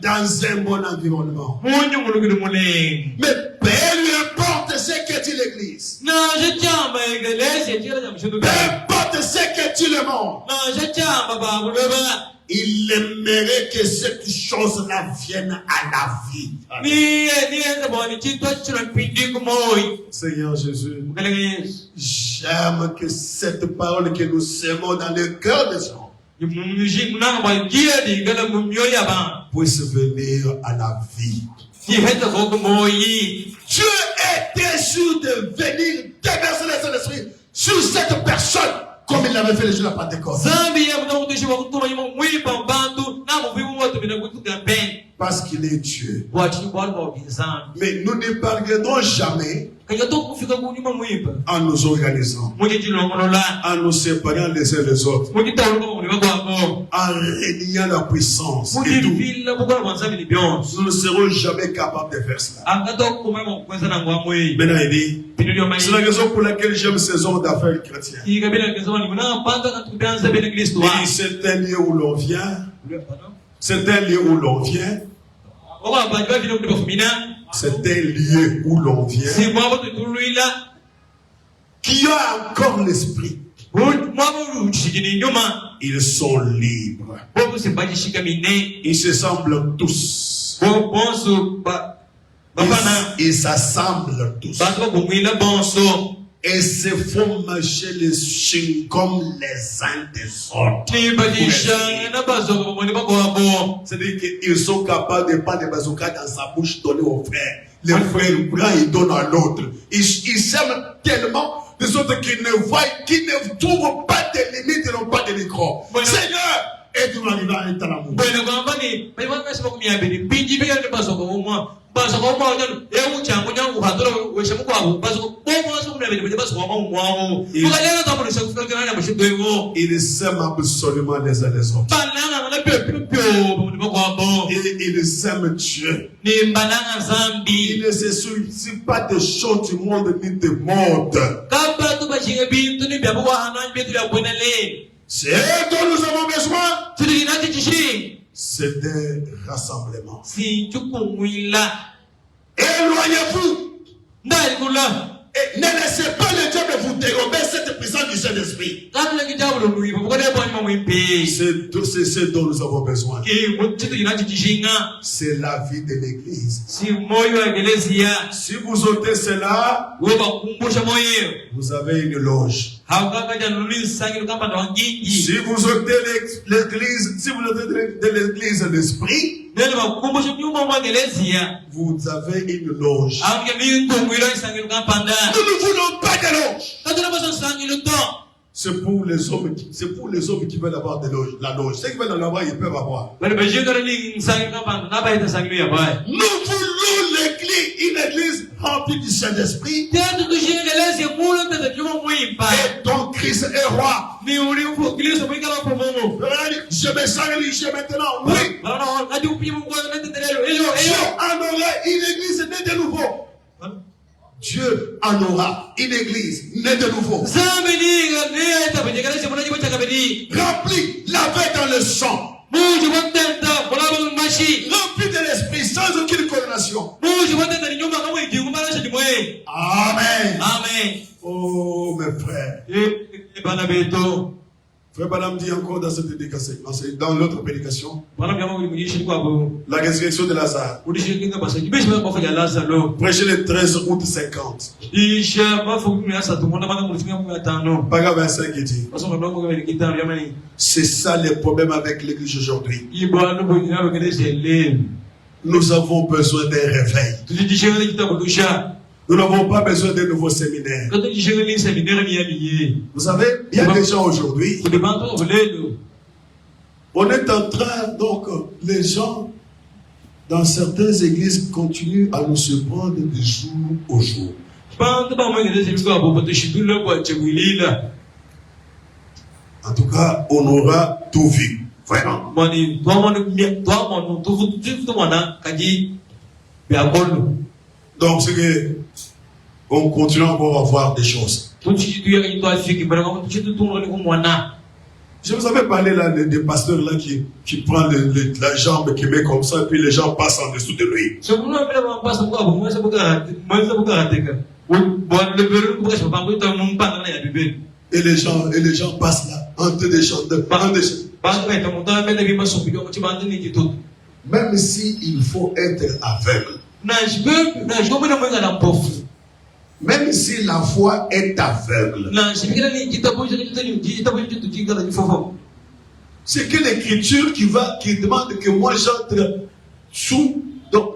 dans un bon environnement. Mais peu importe ce que tu aussi l'église. Na jachamba iglesia chira cha mshudu. Peu importe ce que tu le montres. Na jachamba babu baba. Il aimerait que cette chose-là vienne à la vie. Seigneur Jésus, j'aime que cette parole que nous semons dans le cœur des gens puisse venir à la vie. Dieu était sûr de venir déverser le Saint-Esprit sur cette personne comme il l'avait fait le jour de la Pentecôte. Parce qu'il est Dieu. Mais nous ne parviendrons jamais en nous organisant, en nous séparant les uns des autres, en réuniant la puissance et tout. Nous ne serons jamais capables de faire cela. Maintenant, il dit, c'est la raison pour laquelle j'aime ces hommes d'affaires chrétiens. C'est un lieu où l'on vient. C'est un lieu où l'on vient. C'est un lieu où l'on vient. Qui a encore l'esprit. Ils sont libres. Ils se semblent tous. Ils s'assemblent tous. Et se font marcher les chewing-gums les uns des autres. C'est-à-dire qu'ils sont capables de prendre des bazookas dans sa bouche, donner aux frères. Les frères prennent et donnent à l'autre. Ils s'aiment tellement des autres qui ne trouvent pas de limites et n'ont pas de micro. Seigneur, aide-nous à arriver à un tel amour. Ils s'aiment absolument les uns les autres. Ils aiment Dieu. Ils ne se soucient pas des choses du monde ni des modes. C'est eux dont nous avons besoin. C'est des rassemblements. Éloignez-vous. Et ne laissez pas le diable vous dérober cette puissance du Saint-Esprit. C'est ce dont nous avons besoin. C'est la vie de l'Église. Si vous ôtez cela, vous avez une loge. Si vous ôtez l'église, si vous ôtez de l'église l'esprit, vous avez une loge. Nous ne voulons pas de loge. C'est pour les hommes qui veulent avoir des loges, la loge. Ceux qui veulent en avoir, ils peuvent avoir. Nous voulons l'église, une église remplie du Saint-Esprit. Et donc Christ est roi. Je me sens religieux maintenant. Oui. Dieu en aura une église née de nouveau. Dieu en aura une église née de nouveau. Remplie, lavée dans le sang. Remplie de l'esprit sans aucune condamnation. Amen. Amen. Oh mes frères. Frère Branham dit encore dans cette prédication, dans l'autre prédication, la résurrection de Lazare. Prêché le 13 août 50. Paragraphe 25 qui dit, c'est ça le problème avec l'église aujourd'hui. Nous avons besoin d'un réveil. Nous n'avons pas besoin de nouveaux séminaires. Vous savez, il y a des gens aujourd'hui, on est en train, donc, les gens, dans certaines églises, continuent à nous surprendre de jour au jour. En tout cas, on aura tout vu. Vraiment. Donc, c'est que on continue encore à voir des choses. Je vous avais parlé là des pasteurs là qui prend la jambe, qui met comme ça, et puis les gens passent en dessous de lui. Et les gens passent là, en train de chanter. Même s'il faut être aveugle. Même si la foi est aveugle. C'est que l'écriture qui demande que moi j'entre sous. Donc,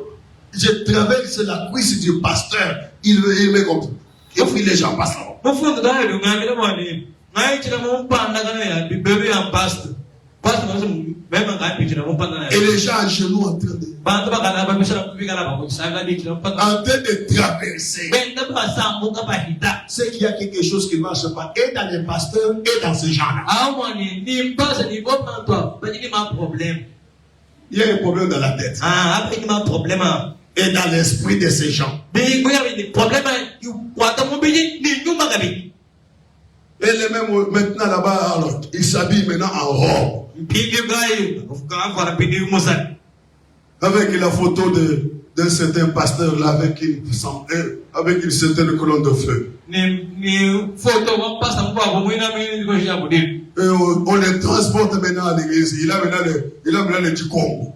je traverse la cuisse du pasteur. Il me comprend. Et puis les gens passent là. Et les gens à genoux en train de traverser. C'est qu'il y a quelque chose qui ne marche pas. Et dans les pasteurs et dans ces gens-là. Il y a un problème dans la tête. Et dans l'esprit de ces gens. Et les mêmes maintenant là-bas, alors, ils s'habillent maintenant en robe. Avec la photo d'un certain pasteur là, avec une certaine colonne de feu. Et on les transporte maintenant à l'église. Il a maintenant le Tikombo.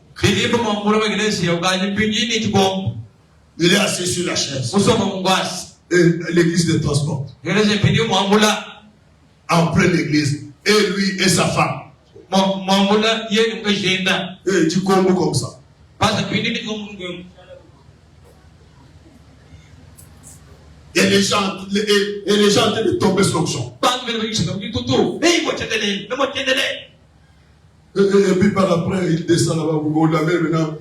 Il est assis sur la chaise. Et l'église les transporte. En pleine église. Et lui et sa femme. Et du combo comme ça. Et les gens en train de tomber sur l'option. Et puis par après, il descend là-bas. Vous l'avez maintenant.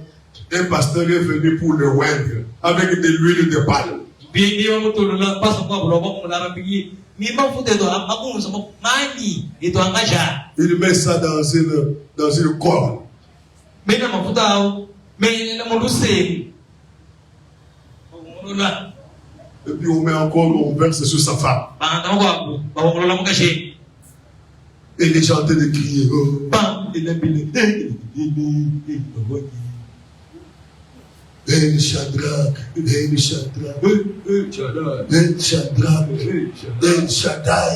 Un pasteur est venu pour le oindre avec de l'huile de palme. Il met ça dans une corde. Et puis on met encore, on verse sur sa femme. Et les gens de crier. El Shadrach, El Shadrach, El Shadrach, El Shaddai.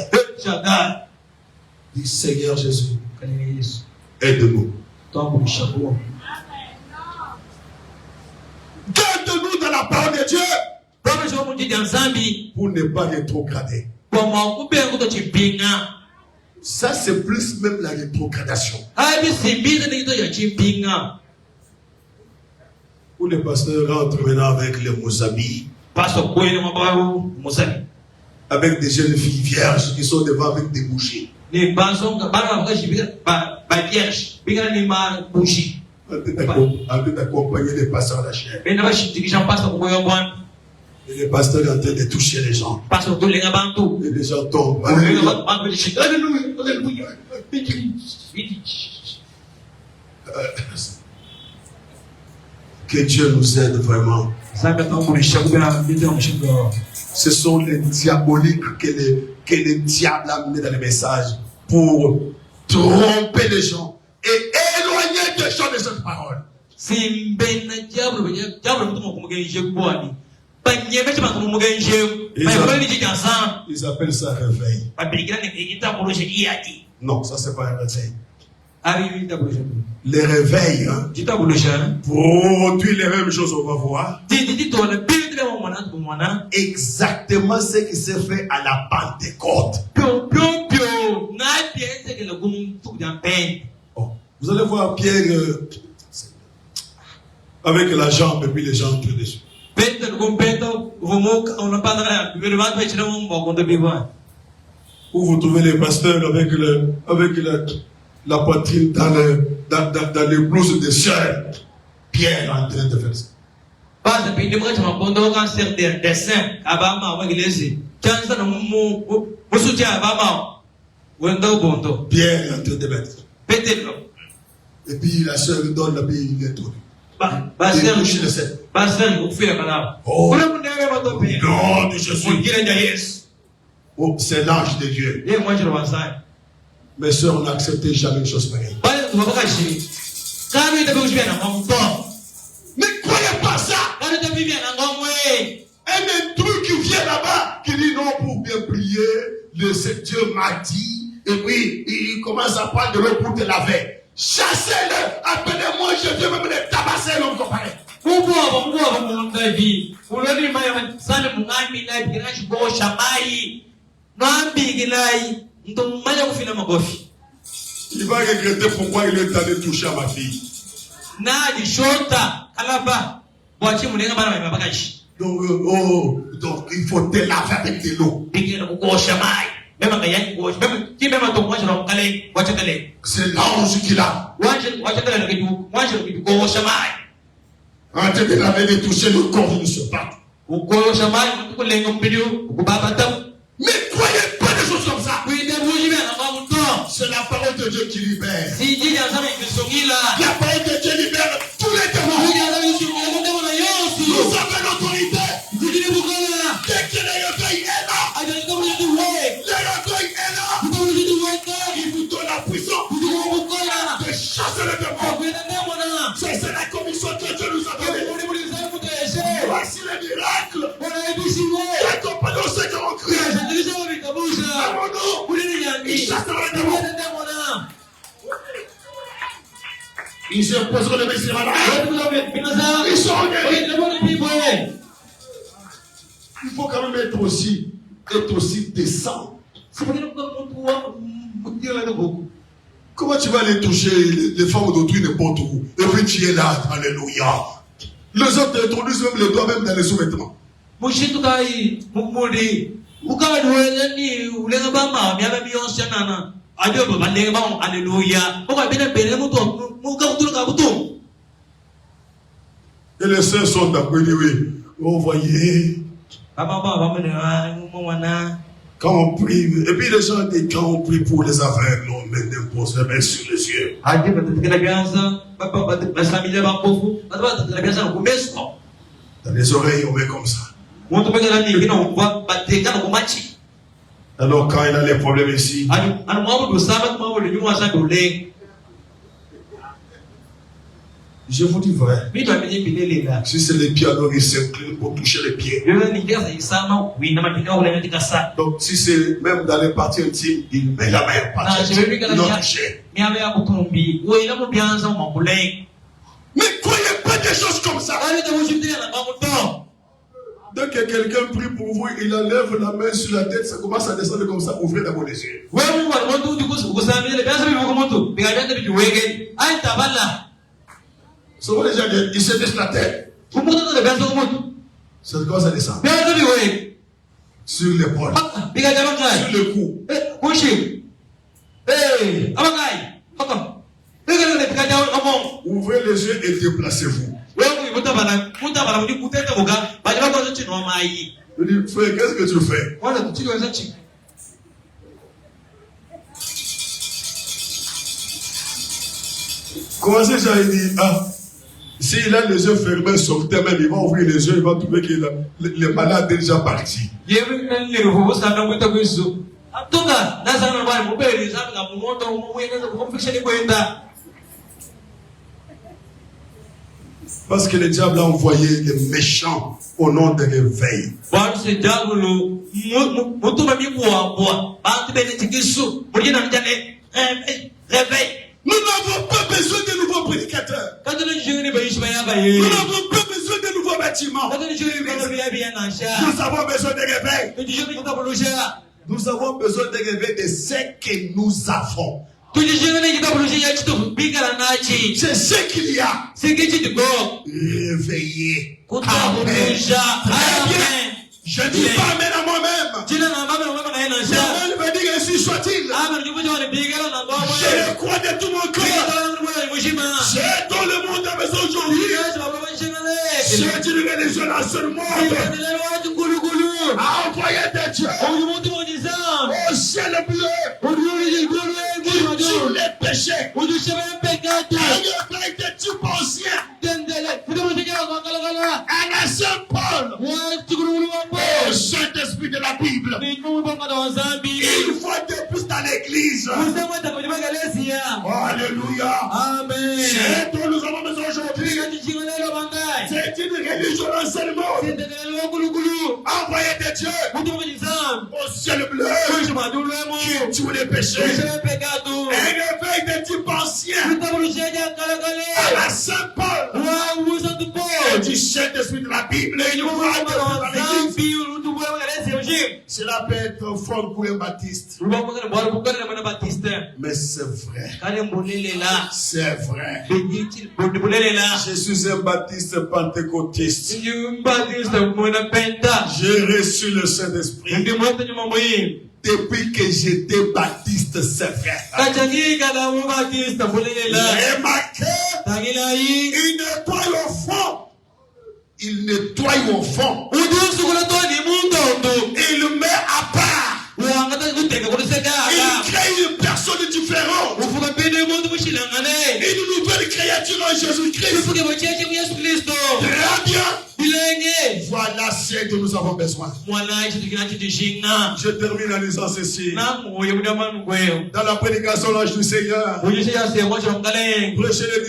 Dis Seigneur Jésus, aide-nous. Garde-nous dans la parole de Dieu pour ne pas rétrograder. Ça, c'est plus même la rétrogradation. Où les pasteurs rentrent maintenant avec les moussabi, avec des jeunes filles vierges qui sont devant avec des bougies. En train d'accompagner les pasteurs à la chair. Et les pasteurs en train de toucher les gens. Et les gens tombent. Que Dieu nous aide vraiment. Ce sont les diaboliques que le diable a amenés dans les messages pour tromper les gens et éloigner les gens de cette parole. Ils appellent ça réveil. Non, ça c'est pas un réveil. Les réveils, produisent les mêmes choses, on va voir. Exactement ce qui s'est fait à la Pentecôte. Oh, vous allez voir Pierre avec la jambe et puis les gens entrent dessus. Où vous trouvez les pasteurs avec la poitrine dans les blouses de sœurs. Pierre en train de faire ça. Pierre est en train de mettre. Et puis la sœur donne la Bible, il est tourné. Oh, nom de Jésus. Oh, c'est l'ange de Dieu. Mes soeurs n'acceptez jamais une chose pareille. Ne croyez pas ça. Un truc qui vient vient là-bas, qui dit non, pour bien prier, Dieu m'a dit, et puis il commence à prendre de l'eau pour te laver. Chassez-le, appelez-moi, je vais même les tabasser l'homme comparé. Il va regretter pourquoi il est allé toucher à ma fille. Donc il faut te laver avec de l'eau. C'est l'ange qui l'a. En train de laver, de toucher le corps, il ne se bat. Mais croyez pas des choses comme ça. C'est la parole de Dieu qui libère. La parole de Dieu libère tous les démons. Nous avons l'autorité. Dès que l'orgueil est là, l'orgueil est là. Il vous donne la puissance de chasser les démons. C'est la commission que Dieu nous a donnée. Voici les miracles. Qui accompagnent ceux qui ont cru. Il chassera les démons. Ils se poseront les mains sur la main. Ils seront guéris. Il faut quand même être aussi décent. Comment tu vas aller toucher les femmes d'autrui n'importe où? Et puis tu es là, alléluia. Les autres introduisent même les doigts même dans les sous-vêtements. Et les sœurs sont d'accord, oui. Vous voyez, quand on prie, et puis les gens disent quand on prie pour les affaires, on met n'importe les mains sur les yeux. Dans les oreilles, on met comme ça. Alors quand il a les problèmes ici, je vous dis vrai. Si c'est les pieds, alors il s'incline pour toucher les pieds. Donc si c'est même dans les parties intimes, il met la main en partie intime, il n'a touché. Mais croyez pas des choses comme ça. Dès que quelqu'un prie pour vous, il enlève la main sur la tête, ça commence à descendre comme ça, ouvrez d'abord les yeux. Souvent les gens disent, il se baisse la tête. Ça commence à descendre. Sur l'épaule. Sur le cou. Ouvrez les yeux et déplacez-vous. Je dis, frère, qu'est-ce que tu fais? Comment c'est ça? Il dit, s'il a les yeux fermés sur terre, il va ouvrir les yeux, il va trouver que le malade est déjà parti. Parce que le diable a envoyé les méchants au nom de l'éveil. Nous n'avons pas besoin de nouveaux prédicateurs. Nous n'avons pas besoin de nouveaux bâtiments. Nous avons besoin de réveil. Nous avons besoin de réveil de ce que nous avons. C'est ce qu'il y a. Réveillé. Amen. Je ne dis pas amen à moi-même. Amen veut dire ainsi soit-il. Je le crois de tout mon cœur. C'est dans le monde à maison aujourd'hui. C'est une religion dans ce monde. A envoyé des dieux au ciel bleu qui tue les péchés. Un réveil de type ancien. Un ancien Paul. Au Saint-Esprit de la Bible. Une fois de plus dans l'église. Alléluia. Amen. C'est dont nous avons besoin aujourd'hui. C'est une religion dans ce monde. Envoyé de Dieu au ciel bleu qui tue les péchés. Un réveil de type ancien à la Saint-Paul et du Saint-Esprit de la Bible. Cela peut être fort pour les baptistes. Mais c'est vrai. C'est vrai. Je suis un baptiste pentecôtiste. J'ai reçu le Saint-Esprit. Depuis que j'étais baptiste, c'est vrai. Remarquez, il nettoie au fond. Il nettoie au fond. Il met à part. Il crée une personne différente. Une nouvelle créature en Jésus-Christ. Très bien. Voilà ce dont nous avons besoin. Je termine en disant ceci. Dans la prédication l'ange du Seigneur, prêché le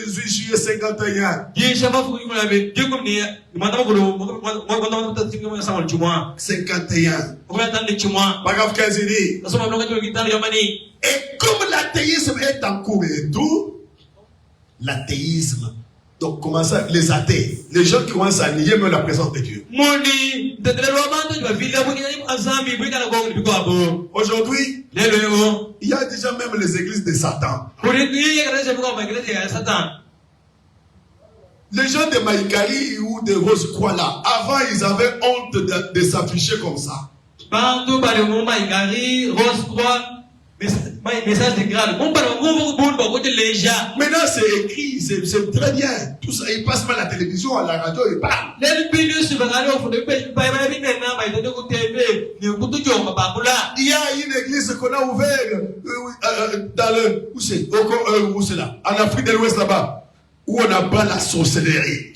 18 juillet 51. 51. Paragraphe 15 dit. Et comme l'athéisme est en cours et tout, l'athéisme. Donc, comment ça, les athées, les gens qui commencent à nier même la présence de Dieu. Aujourd'hui, il y a déjà même les églises de Satan. Les gens de Maïkari ou de Rose-Croix-là, avant ils avaient honte de s'afficher comme ça. Message de grade. Maintenant c'est écrit, c'est très bien. Tout ça, il passe par la télévision, à la radio, il parle. Il y a une église qu'on a ouverte dans le où c'est là, en Afrique de l'Ouest là-bas, où on apprend la sorcellerie.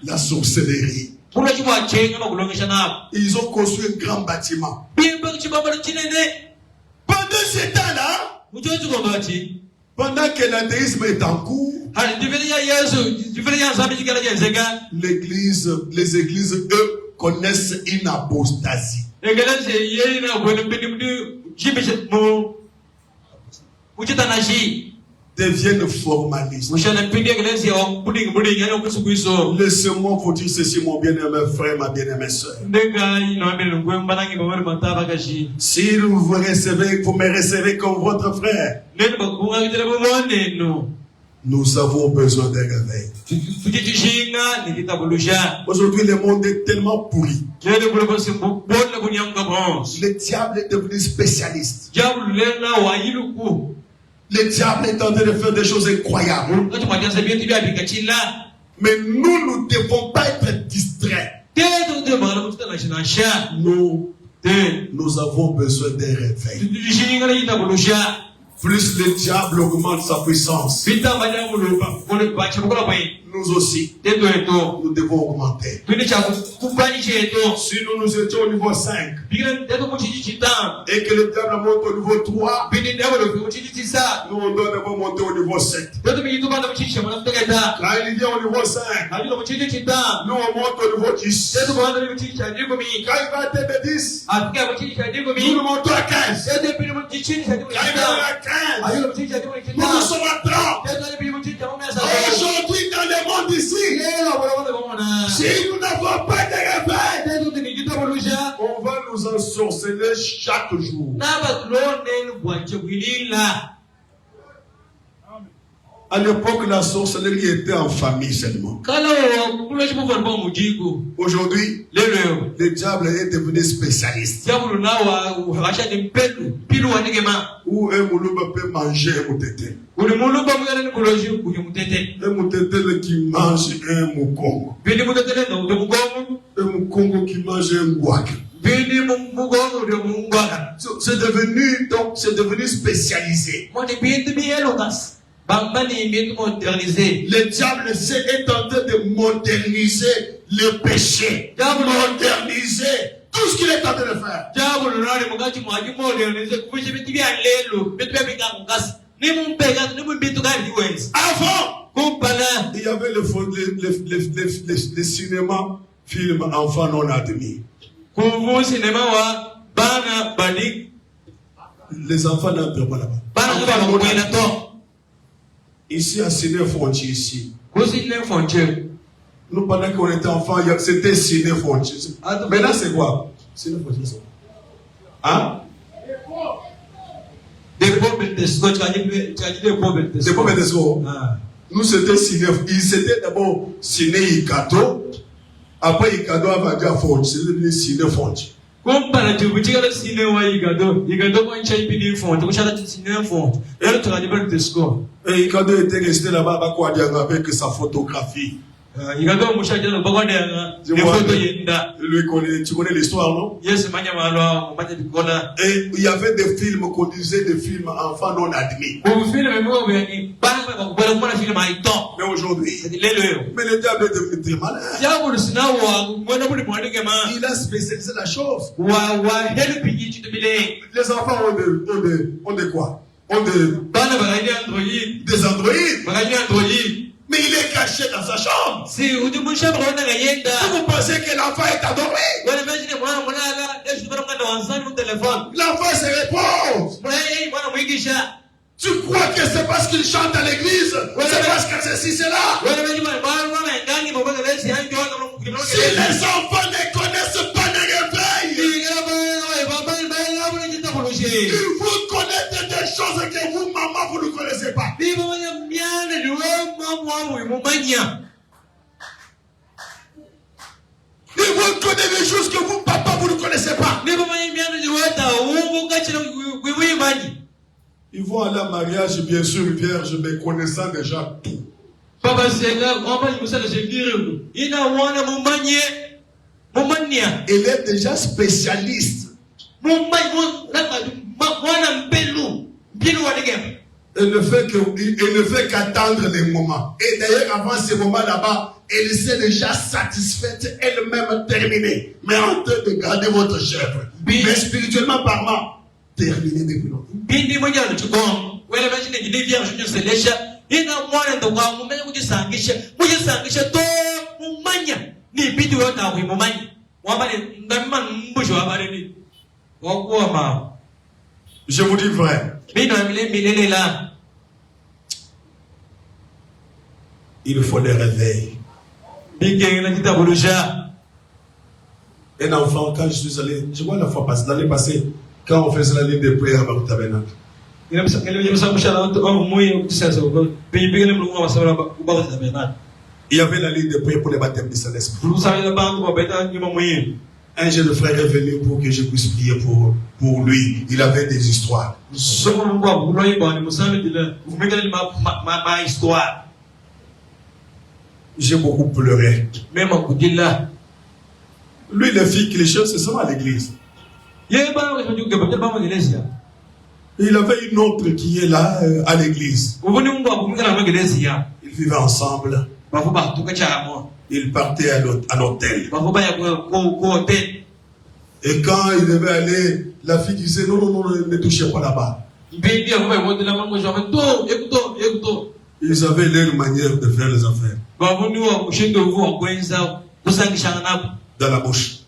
La sorcellerie. Ils ont construit un grand bâtiment. Pendant ce temps-là, pendant que l'athéisme est en cours, les églises, eux, connaissent une apostasie. Deviennent formalistes. Laissez-moi vous dire ceci, mon bien-aimé frère, ma bien-aimée soeur. Si vous me recevez comme votre frère, nous avons besoin d'un réveil. Aujourd'hui, le monde est tellement pourri. Le diable est devenu spécialiste. Le diable est en train de faire des choses incroyables. Mais nous ne devons pas être distraits. Nous avons besoin d'un réveil. Plus le diable augmente sa puissance, nous aussi, nous devons augmenter. Si nous étions au niveau 5 et que le diable monte au niveau 3, nous on doit d'abord monter au niveau 7. Quand il vient au niveau 5, nous on monte au niveau 10. Quand il va atteindre 10, nous montons à 15. Quand il va à 15, nous sommes à 30. Aujourd'hui, dans le monde ici, si nous n'avons pas de réveil, on va nous ensorceler chaque jour. À l'époque, la sorcellerie était en famille seulement. Aujourd'hui, le diable est devenu spécialiste. Où un moulouba peut manger un moutete. Un moutete qui mange un moukongo. Un moukongo qui mange un guac. C'est devenu spécialisé. Le diable est en train de moderniser le péché. Moderniser tout ce qu'il est en train de faire. il y avait les cinémas, films enfants non admis. Les enfants n'entrent pas là-bas. Ici à Ciné Frontier, ici. Nous, pendant qu'on était enfants, c'était Ciné Frontier. Maintenant, c'est quoi? Ciné Frontier, c'est quoi? Hein? Des pauvres Tesco. Nous, c'était Ciné. C'était d'abord Ciné Ikato. Après Ikato a vendu à Frontier. C'est devenu Ciné Frontier. Et Ikato était resté là-bas avec sa photographie. Lui connaît, tu connais l'histoire, non? Et il y avait des films qu'on disait des films enfants non admis. Mais aujourd'hui, mais le diable est devenu très malin. Il a spécialisé la chose. Les enfants ont de quoi? Ont des androïdes. Mais il est caché dans sa chambre. Vous pensez que l'enfant est adoré? L'enfant se repose. Tu crois que c'est parce qu'il chante à l'église? C'est parce que ceci, c'est là. Si les enfants ne connaissent pas le réveil, il faut connaître des choses que vous, maman, vous ne connaissez pas. Il faut connaître des choses que vous, papa, vous ne connaissez pas. Ils vont aller à mariage, bien sûr, vierge, mais connaissant déjà tout. Il est déjà spécialiste. Elle ne fait qu'attendre les moments. Et d'ailleurs, avant ces moments là-bas, elle s'est déjà satisfaite, elle-même terminée. Mais en train de garder votre chèvre. Mais spirituellement parlant, terminée depuis longtemps. Je vous dis vrai. Il faut des réveils. Un enfant, quand je suis allé, je vois la fois passée, l'année passée, quand on faisait la ligne de prière avec le tabernacle. Il y avait la ligne de prière pour les baptêmes du Saint-Esprit. Un jeune frère est venu pour que je puisse prier pour lui. Il avait des histoires. J'ai beaucoup pleuré. Lui, les filles clichés, c'est seulement à l'église. Il avait une autre qui est là à l'église. Ils vivaient ensemble. Il partait à l'hôtel. Et quand il devait aller, la fille disait non, ne touchez pas là-bas. Ils avaient leur manière de faire les affaires. Dans la bouche.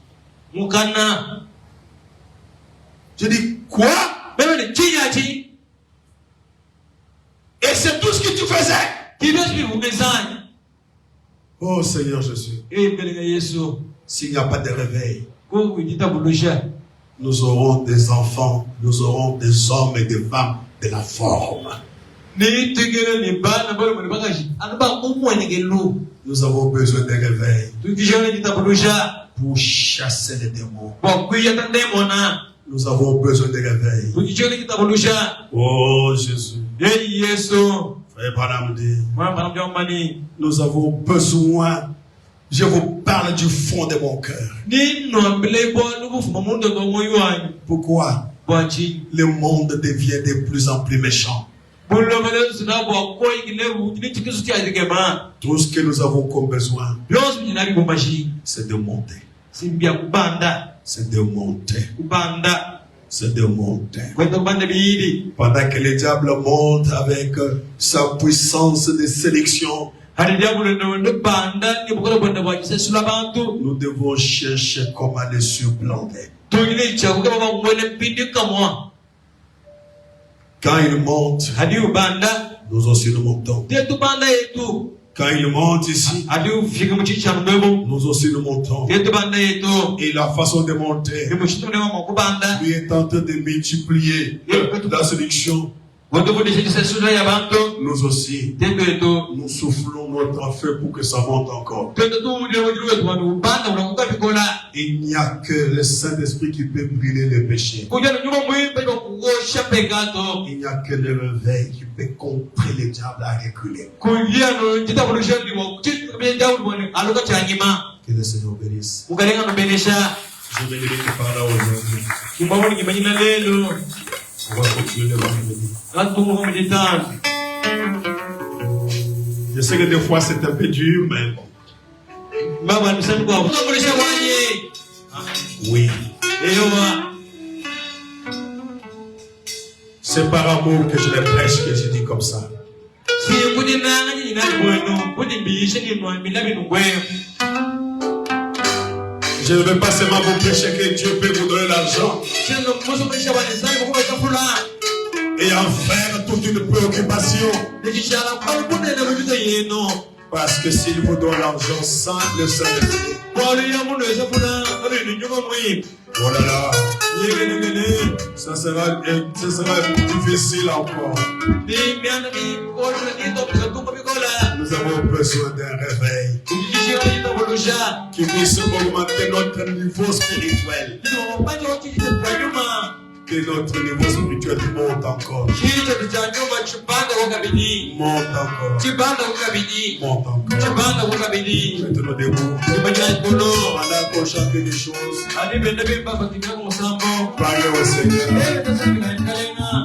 Je dis quoi? Et c'est tout ce que tu faisais? Oh Seigneur Jésus. S'il n'y a pas de réveil, nous aurons des enfants, nous aurons des hommes et des femmes de la forme. Nous avons besoin de réveil pour chasser les démons. Nous avons besoin de réveil. Oh Jésus. Frère Branham dit, nous avons besoin. Je vous parle du fond de mon cœur. Pourquoi? Le monde devient de plus en plus méchant. Tout ce que nous avons comme besoin, c'est de monter. C'est de monter. c'est de monter. Pendant que le diable monte avec sa puissance de sélection, nous devons chercher comment les supplanter. Quand il monte, nous aussi nous montons. Quand il monte ici, nous aussi nous montons. Et la façon de monter, lui est en train de multiplier la séduction. Nous aussi, nous soufflons notre feu pour que ça monte encore. Il n'y a que le Saint-Esprit qui peut brûler le péché. Il n'y a que le réveil qui peut contrer le diable à reculer. Que le Seigneur bénisse. Je bénis tes paroles aujourd'hui. On va continuer le vendredi. Je sais que des fois c'est un peu dur, mais oui. C'est par amour que je les prêche que je dis comme ça. Je ne veux pas seulement vous prêcher que Dieu peut vous donner l'argent et en faire toute une préoccupation. Parce que s'il vous donne l'argent sans le Saint-Esprit, oh là là, ça sera difficile encore. Nous avons besoin d'un réveil qui puisse augmenter notre niveau spirituel. Que notre niveau spirituel monte encore. Monte encore. Monte encore. Mettons-nous debout. Pendant qu'on chante des choses, parlez au Seigneur.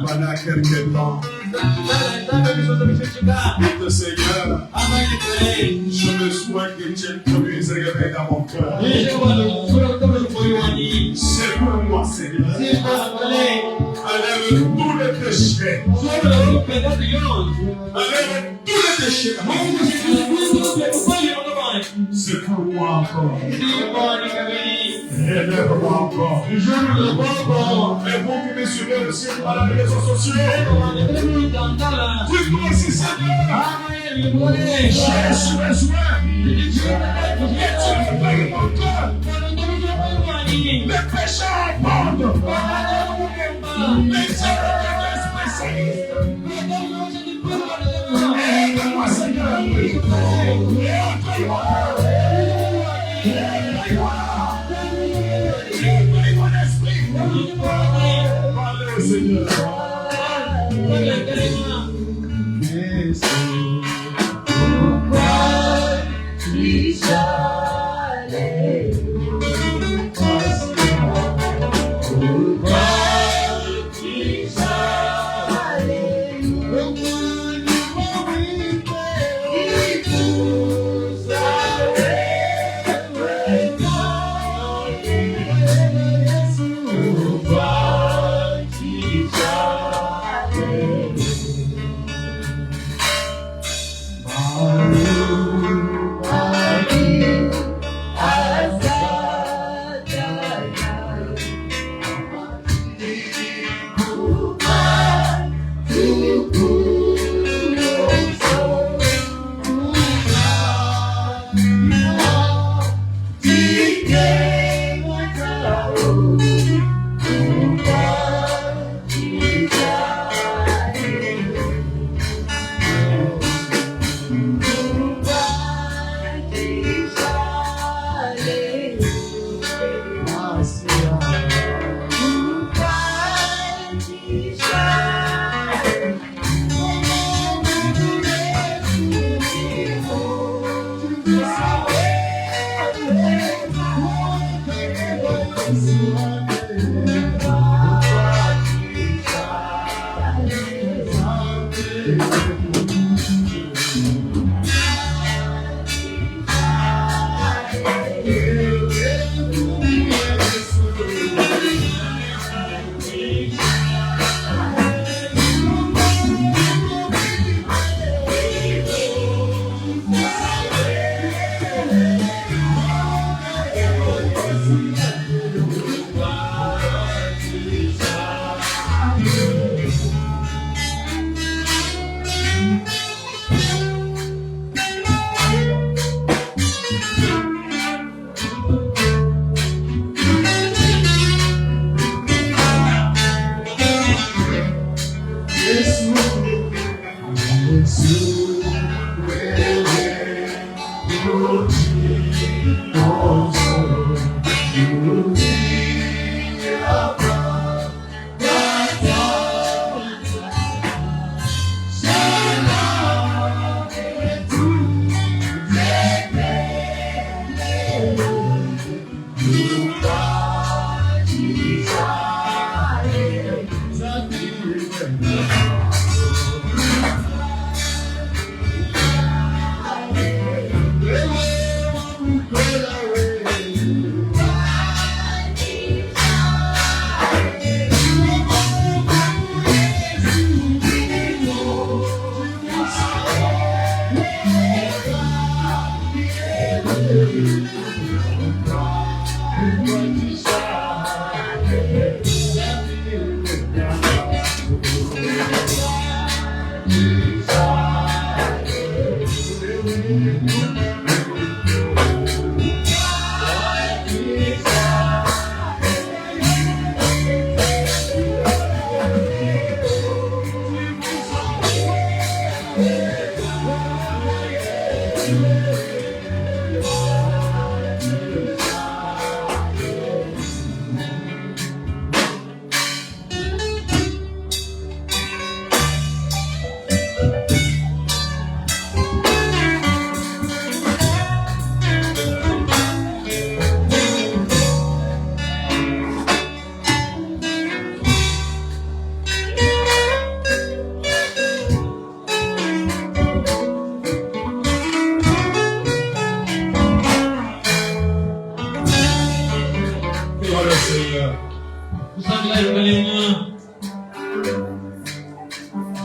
Pendant quelques temps, dites Seigneur, je me souhaite que tu aies produit ce réveil dans mon cœur. C'est pour moi, Seigneur. Enlève tous les péchés. Enlève tous les péchés. C'est pour moi encore. Relève-moi encore. Et vous qui me suivez aussi par les réseaux sociaux, dites-moi si Seigneur, j'ai besoin. Les péchés abondent. Les aide-moi Seigneur. Parlez au Seigneur.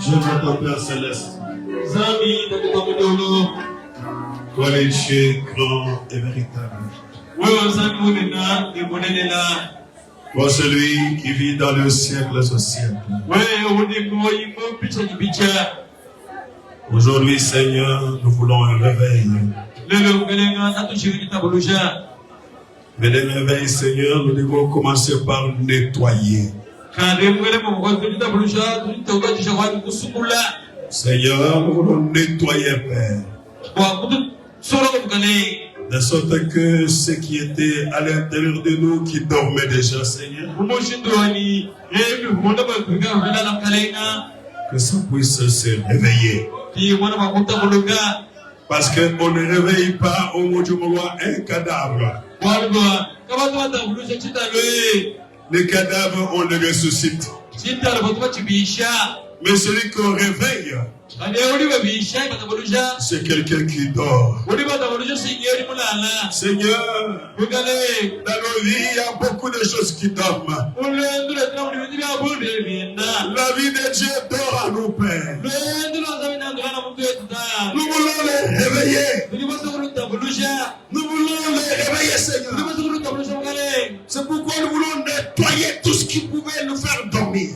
Je m'attends Père Céleste. Toi les dieux grand et véritable. Toi celui qui vit dans le siècle au siècle. Aujourd'hui Seigneur, nous voulons un réveil. Mais les réveils Seigneur, nous devons commencer par nettoyer. Seigneur, nous voulons nettoyer Père. De sorte que ce qui était à l'intérieur de nous, qui dormait déjà, Seigneur, que ça puisse se réveiller. Parce qu'on ne réveille pas au mot du roi un cadavre. Les cadavres, on les ressuscite. Mais celui qu'on réveille, c'est quelqu'un qui dort. Seigneur, dans nos vies, il y a beaucoup de choses qui dorment. La vie de Dieu dort à nous, Père. Nous voulons les réveiller. Nous voulons les réveiller, Seigneur. C'est pourquoi nous voulons nettoyer tout ce qui pouvait nous faire dormir.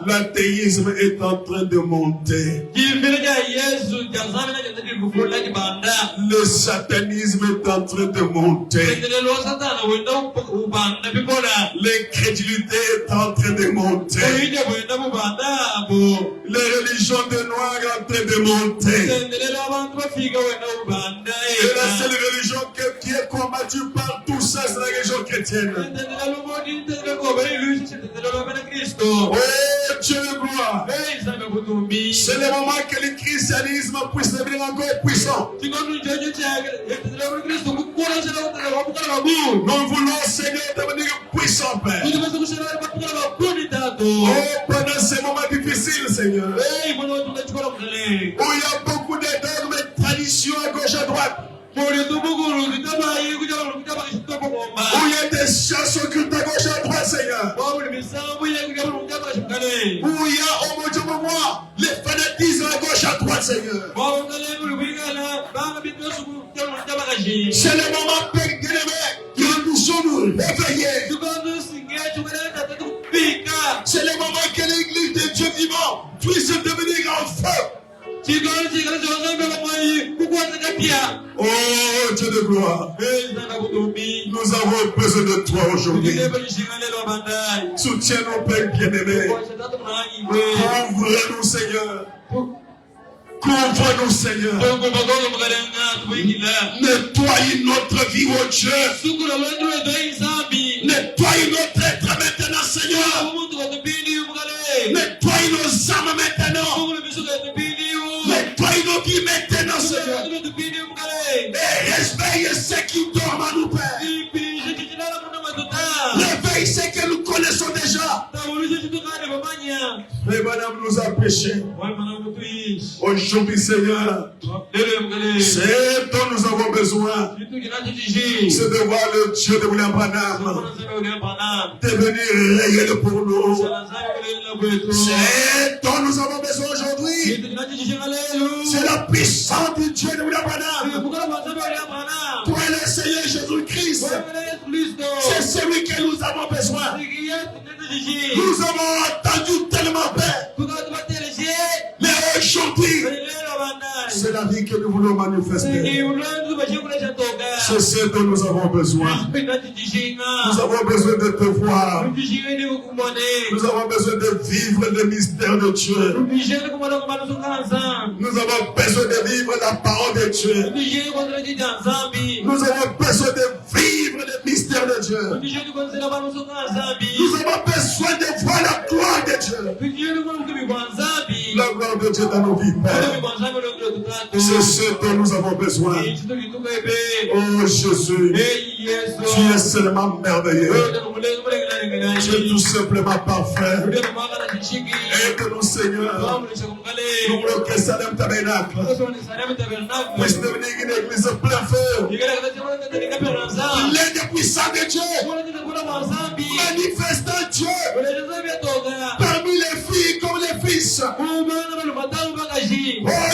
L'athéisme est en train de monter. Le satanisme est en train de monter. L'incrédulité est en train de monter. Les religions de noirs sont en train de monter. Et la seule religion qui est combattue par tout ça, c'est la religion chrétienne. Oh Dieu de gloire. C'est le moment que le christianisme puisse devenir encore puissant. Nous voulons, Seigneur, devenir puissant, Père. Oh, pendant ces moments difficiles, Seigneur, où il y a beaucoup de dogmes et traditions à gauche à droite, où il y a des chasses occultes à gauche à droite, Seigneur, où il y a, au bout du moment, les fanatismes à gauche à droite, Seigneur. C'est le moment, Père bien-aimé, que nous sommes réveillés. C'est le moment que l'église de Dieu vivant puisse devenir en feu. Oh Dieu de gloire, nous avons besoin de toi aujourd'hui. Soutiens-nous, Père bien-aimé. Ouvre-nous, Seigneur. Couvre-nous, Seigneur. Nettoie notre vie, oh Dieu. Nettoie notre être maintenant, Seigneur. Nettoie nos âmes maintenant. Nettoie nos vies maintenant, Seigneur. Et réveille ceux qui dorment à nous, Père. Réveille ceux que nous connaissons déjà. Mais madame nous a péché. Aujourd'hui, Seigneur, c'est dont nous avons besoin. C'est de voir le Dieu de William Branham devenir réel pour nous. C'est dont nous avons besoin aujourd'hui. C'est la puissance du Dieu de William Branham. Toi, le Seigneur Jésus-Christ. C'est celui que nous avons besoin. Nous avons entendu tellement Père. Mais aujourd'hui, c'est la vie que nous voulons manifester. C'est ce dont nous avons besoin. Nous avons besoin de te voir. Nous avons besoin de vivre le mystère de Dieu. Nous avons besoin de vivre la parole de Dieu. Nous avons besoin de vivre le mystère de Dieu. Nous avons besoin de voir la gloire de Dieu. La gloire de Dieu dans nos vies, Père. C'est ce dont nous avons besoin. Oh Jésus, tu es seulement merveilleux. Tu es tout simplement parfait. Aide-nous, Seigneur. Pour le Christ-Salem Tabernacle puisse devenir une église plein feu. L'aide puissante de Dieu. Manifeste Dieu parmi les filles comme les fils. Oh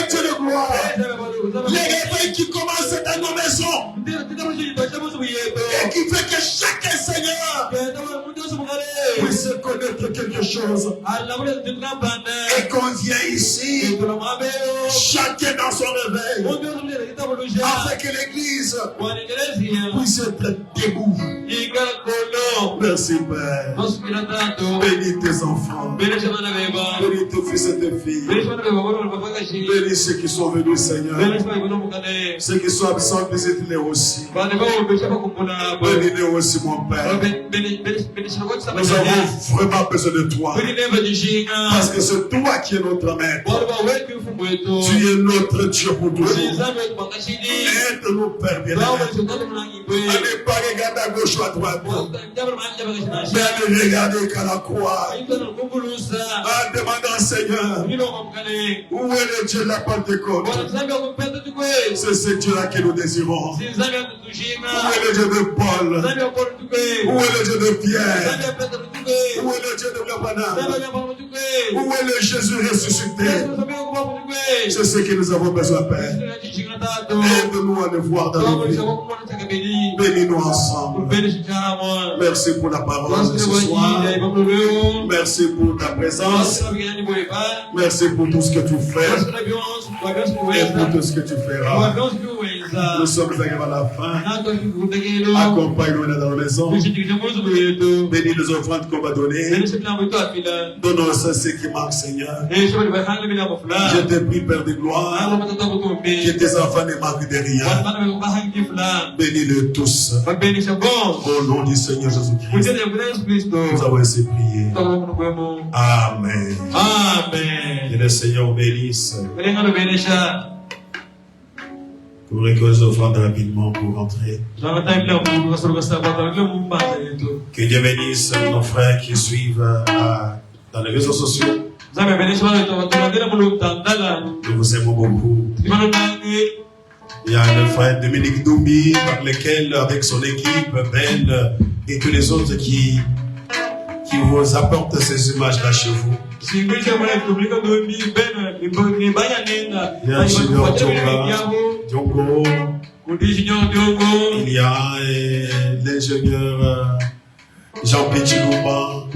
Dieu de gloire. Les réveils qui commencent dans nos maisons et qui fait que chaque Seigneur puisse connaître quelque chose. Et qu'on vient ici, chacun dans son réveil, afin que l'église puisse être debout. Merci Père. Bénis tes enfants. Bénis tes fils et tes filles. Bénis ceux qui sont venus, Seigneur. Ceux qui sont absents, visite-les aussi. Bénis-les aussi, mon Père. Nous avons vraiment besoin de toi. Parce que c'est toi qui es notre maître. Tu es notre Dieu pour toujours. Aide-nous, Père bien-aimé. À ne pas regarder à gauche ou à droite. Mais à ne regarder qu'à la croix. En demandant, Seigneur, où est le Dieu de la Pentecôte? C'est ce Dieu-là que nous désirons. Où est le Dieu de Paul? Où est le Dieu de Pierre? Où est le Dieu de Abraham? Où est le Jésus ressuscité? C'est ce que nous avons besoin, Père. Aide-nous à le voir dans nos vies. Bénis-nous ensemble. Merci pour la parole de ce soir. Merci pour ta présence. Merci pour tout ce que tu fais. Et pour tout ce que tu feras. Nous sommes arrivés à la fin. Accompagne-nous dans la maison. Bénis les offrandes qu'on va donner. Donne-nous ce qui manque, Seigneur. Je te prie, Père de gloire, que tes enfants ne manquent de rien. Bénis-les tous. Au nom du Seigneur Jésus-Christ, nous avons ainsi prié. Amen. Amen. Que le Seigneur bénisse. Pour récolter les offrandes rapidement pour rentrer. Que Dieu bénisse nos frères qui suivent dans les réseaux sociaux. Nous vous aimons beaucoup. Il y a le frère Dominique Doumbi, avec son équipe, Ben, et tous les autres qui vous apportent ces images-là chez vous. Il y a Junior Diongo. Il y a l'ingénieur Jean-Pierre Chilumba.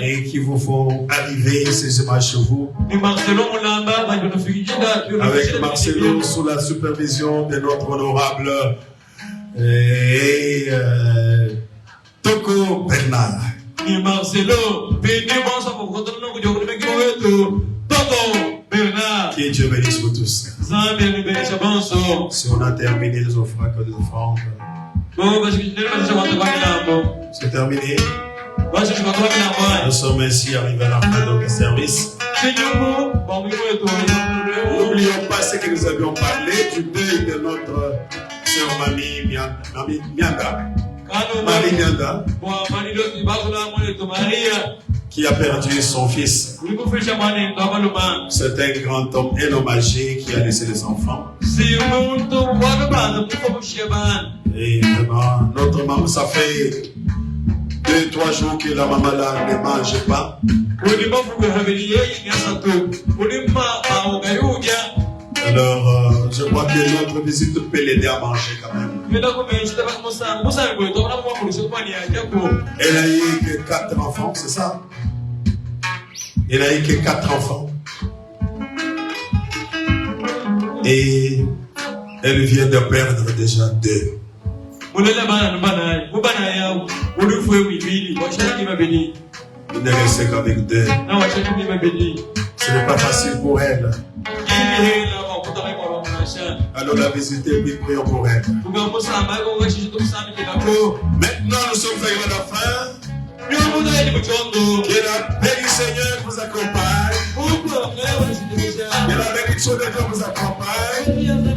Et qui vous font arriver ces images chez vous. Avec Marcelo sous la supervision de notre honorable Toko Bernard. Marcelo, Toko Que Dieu bénisse vous tous. Si on a terminé les offrandes, c'est terminé. Nous sommes ainsi arrivés à la fin de notre service. N'oublions pas ce que nous avions parlé du deuil de notre sœur Mamie Mianda. Marie Mianda, qui a perdu son fils. C'est un grand homme, un homme âgé qui a laissé les enfants. Et vraiment, notre maman, ça fait 2-3 jours que la maman là ne mange pas. Alors, je crois que notre visite peut l'aider à manger quand même. Elle a eu que 4 enfants, c'est ça? Elle a eu que 4 enfants. Et elle vient de perdre déjà 2. Il n'est resté qu'avec 2. Ce n'est pas facile pour elle. Alors la visite, puis prions pour elle. Maintenant, nous sommes arrivés à la fin. Que la paix du Seigneur vous accompagne. Que la bénédiction de Dieu vous accompagne.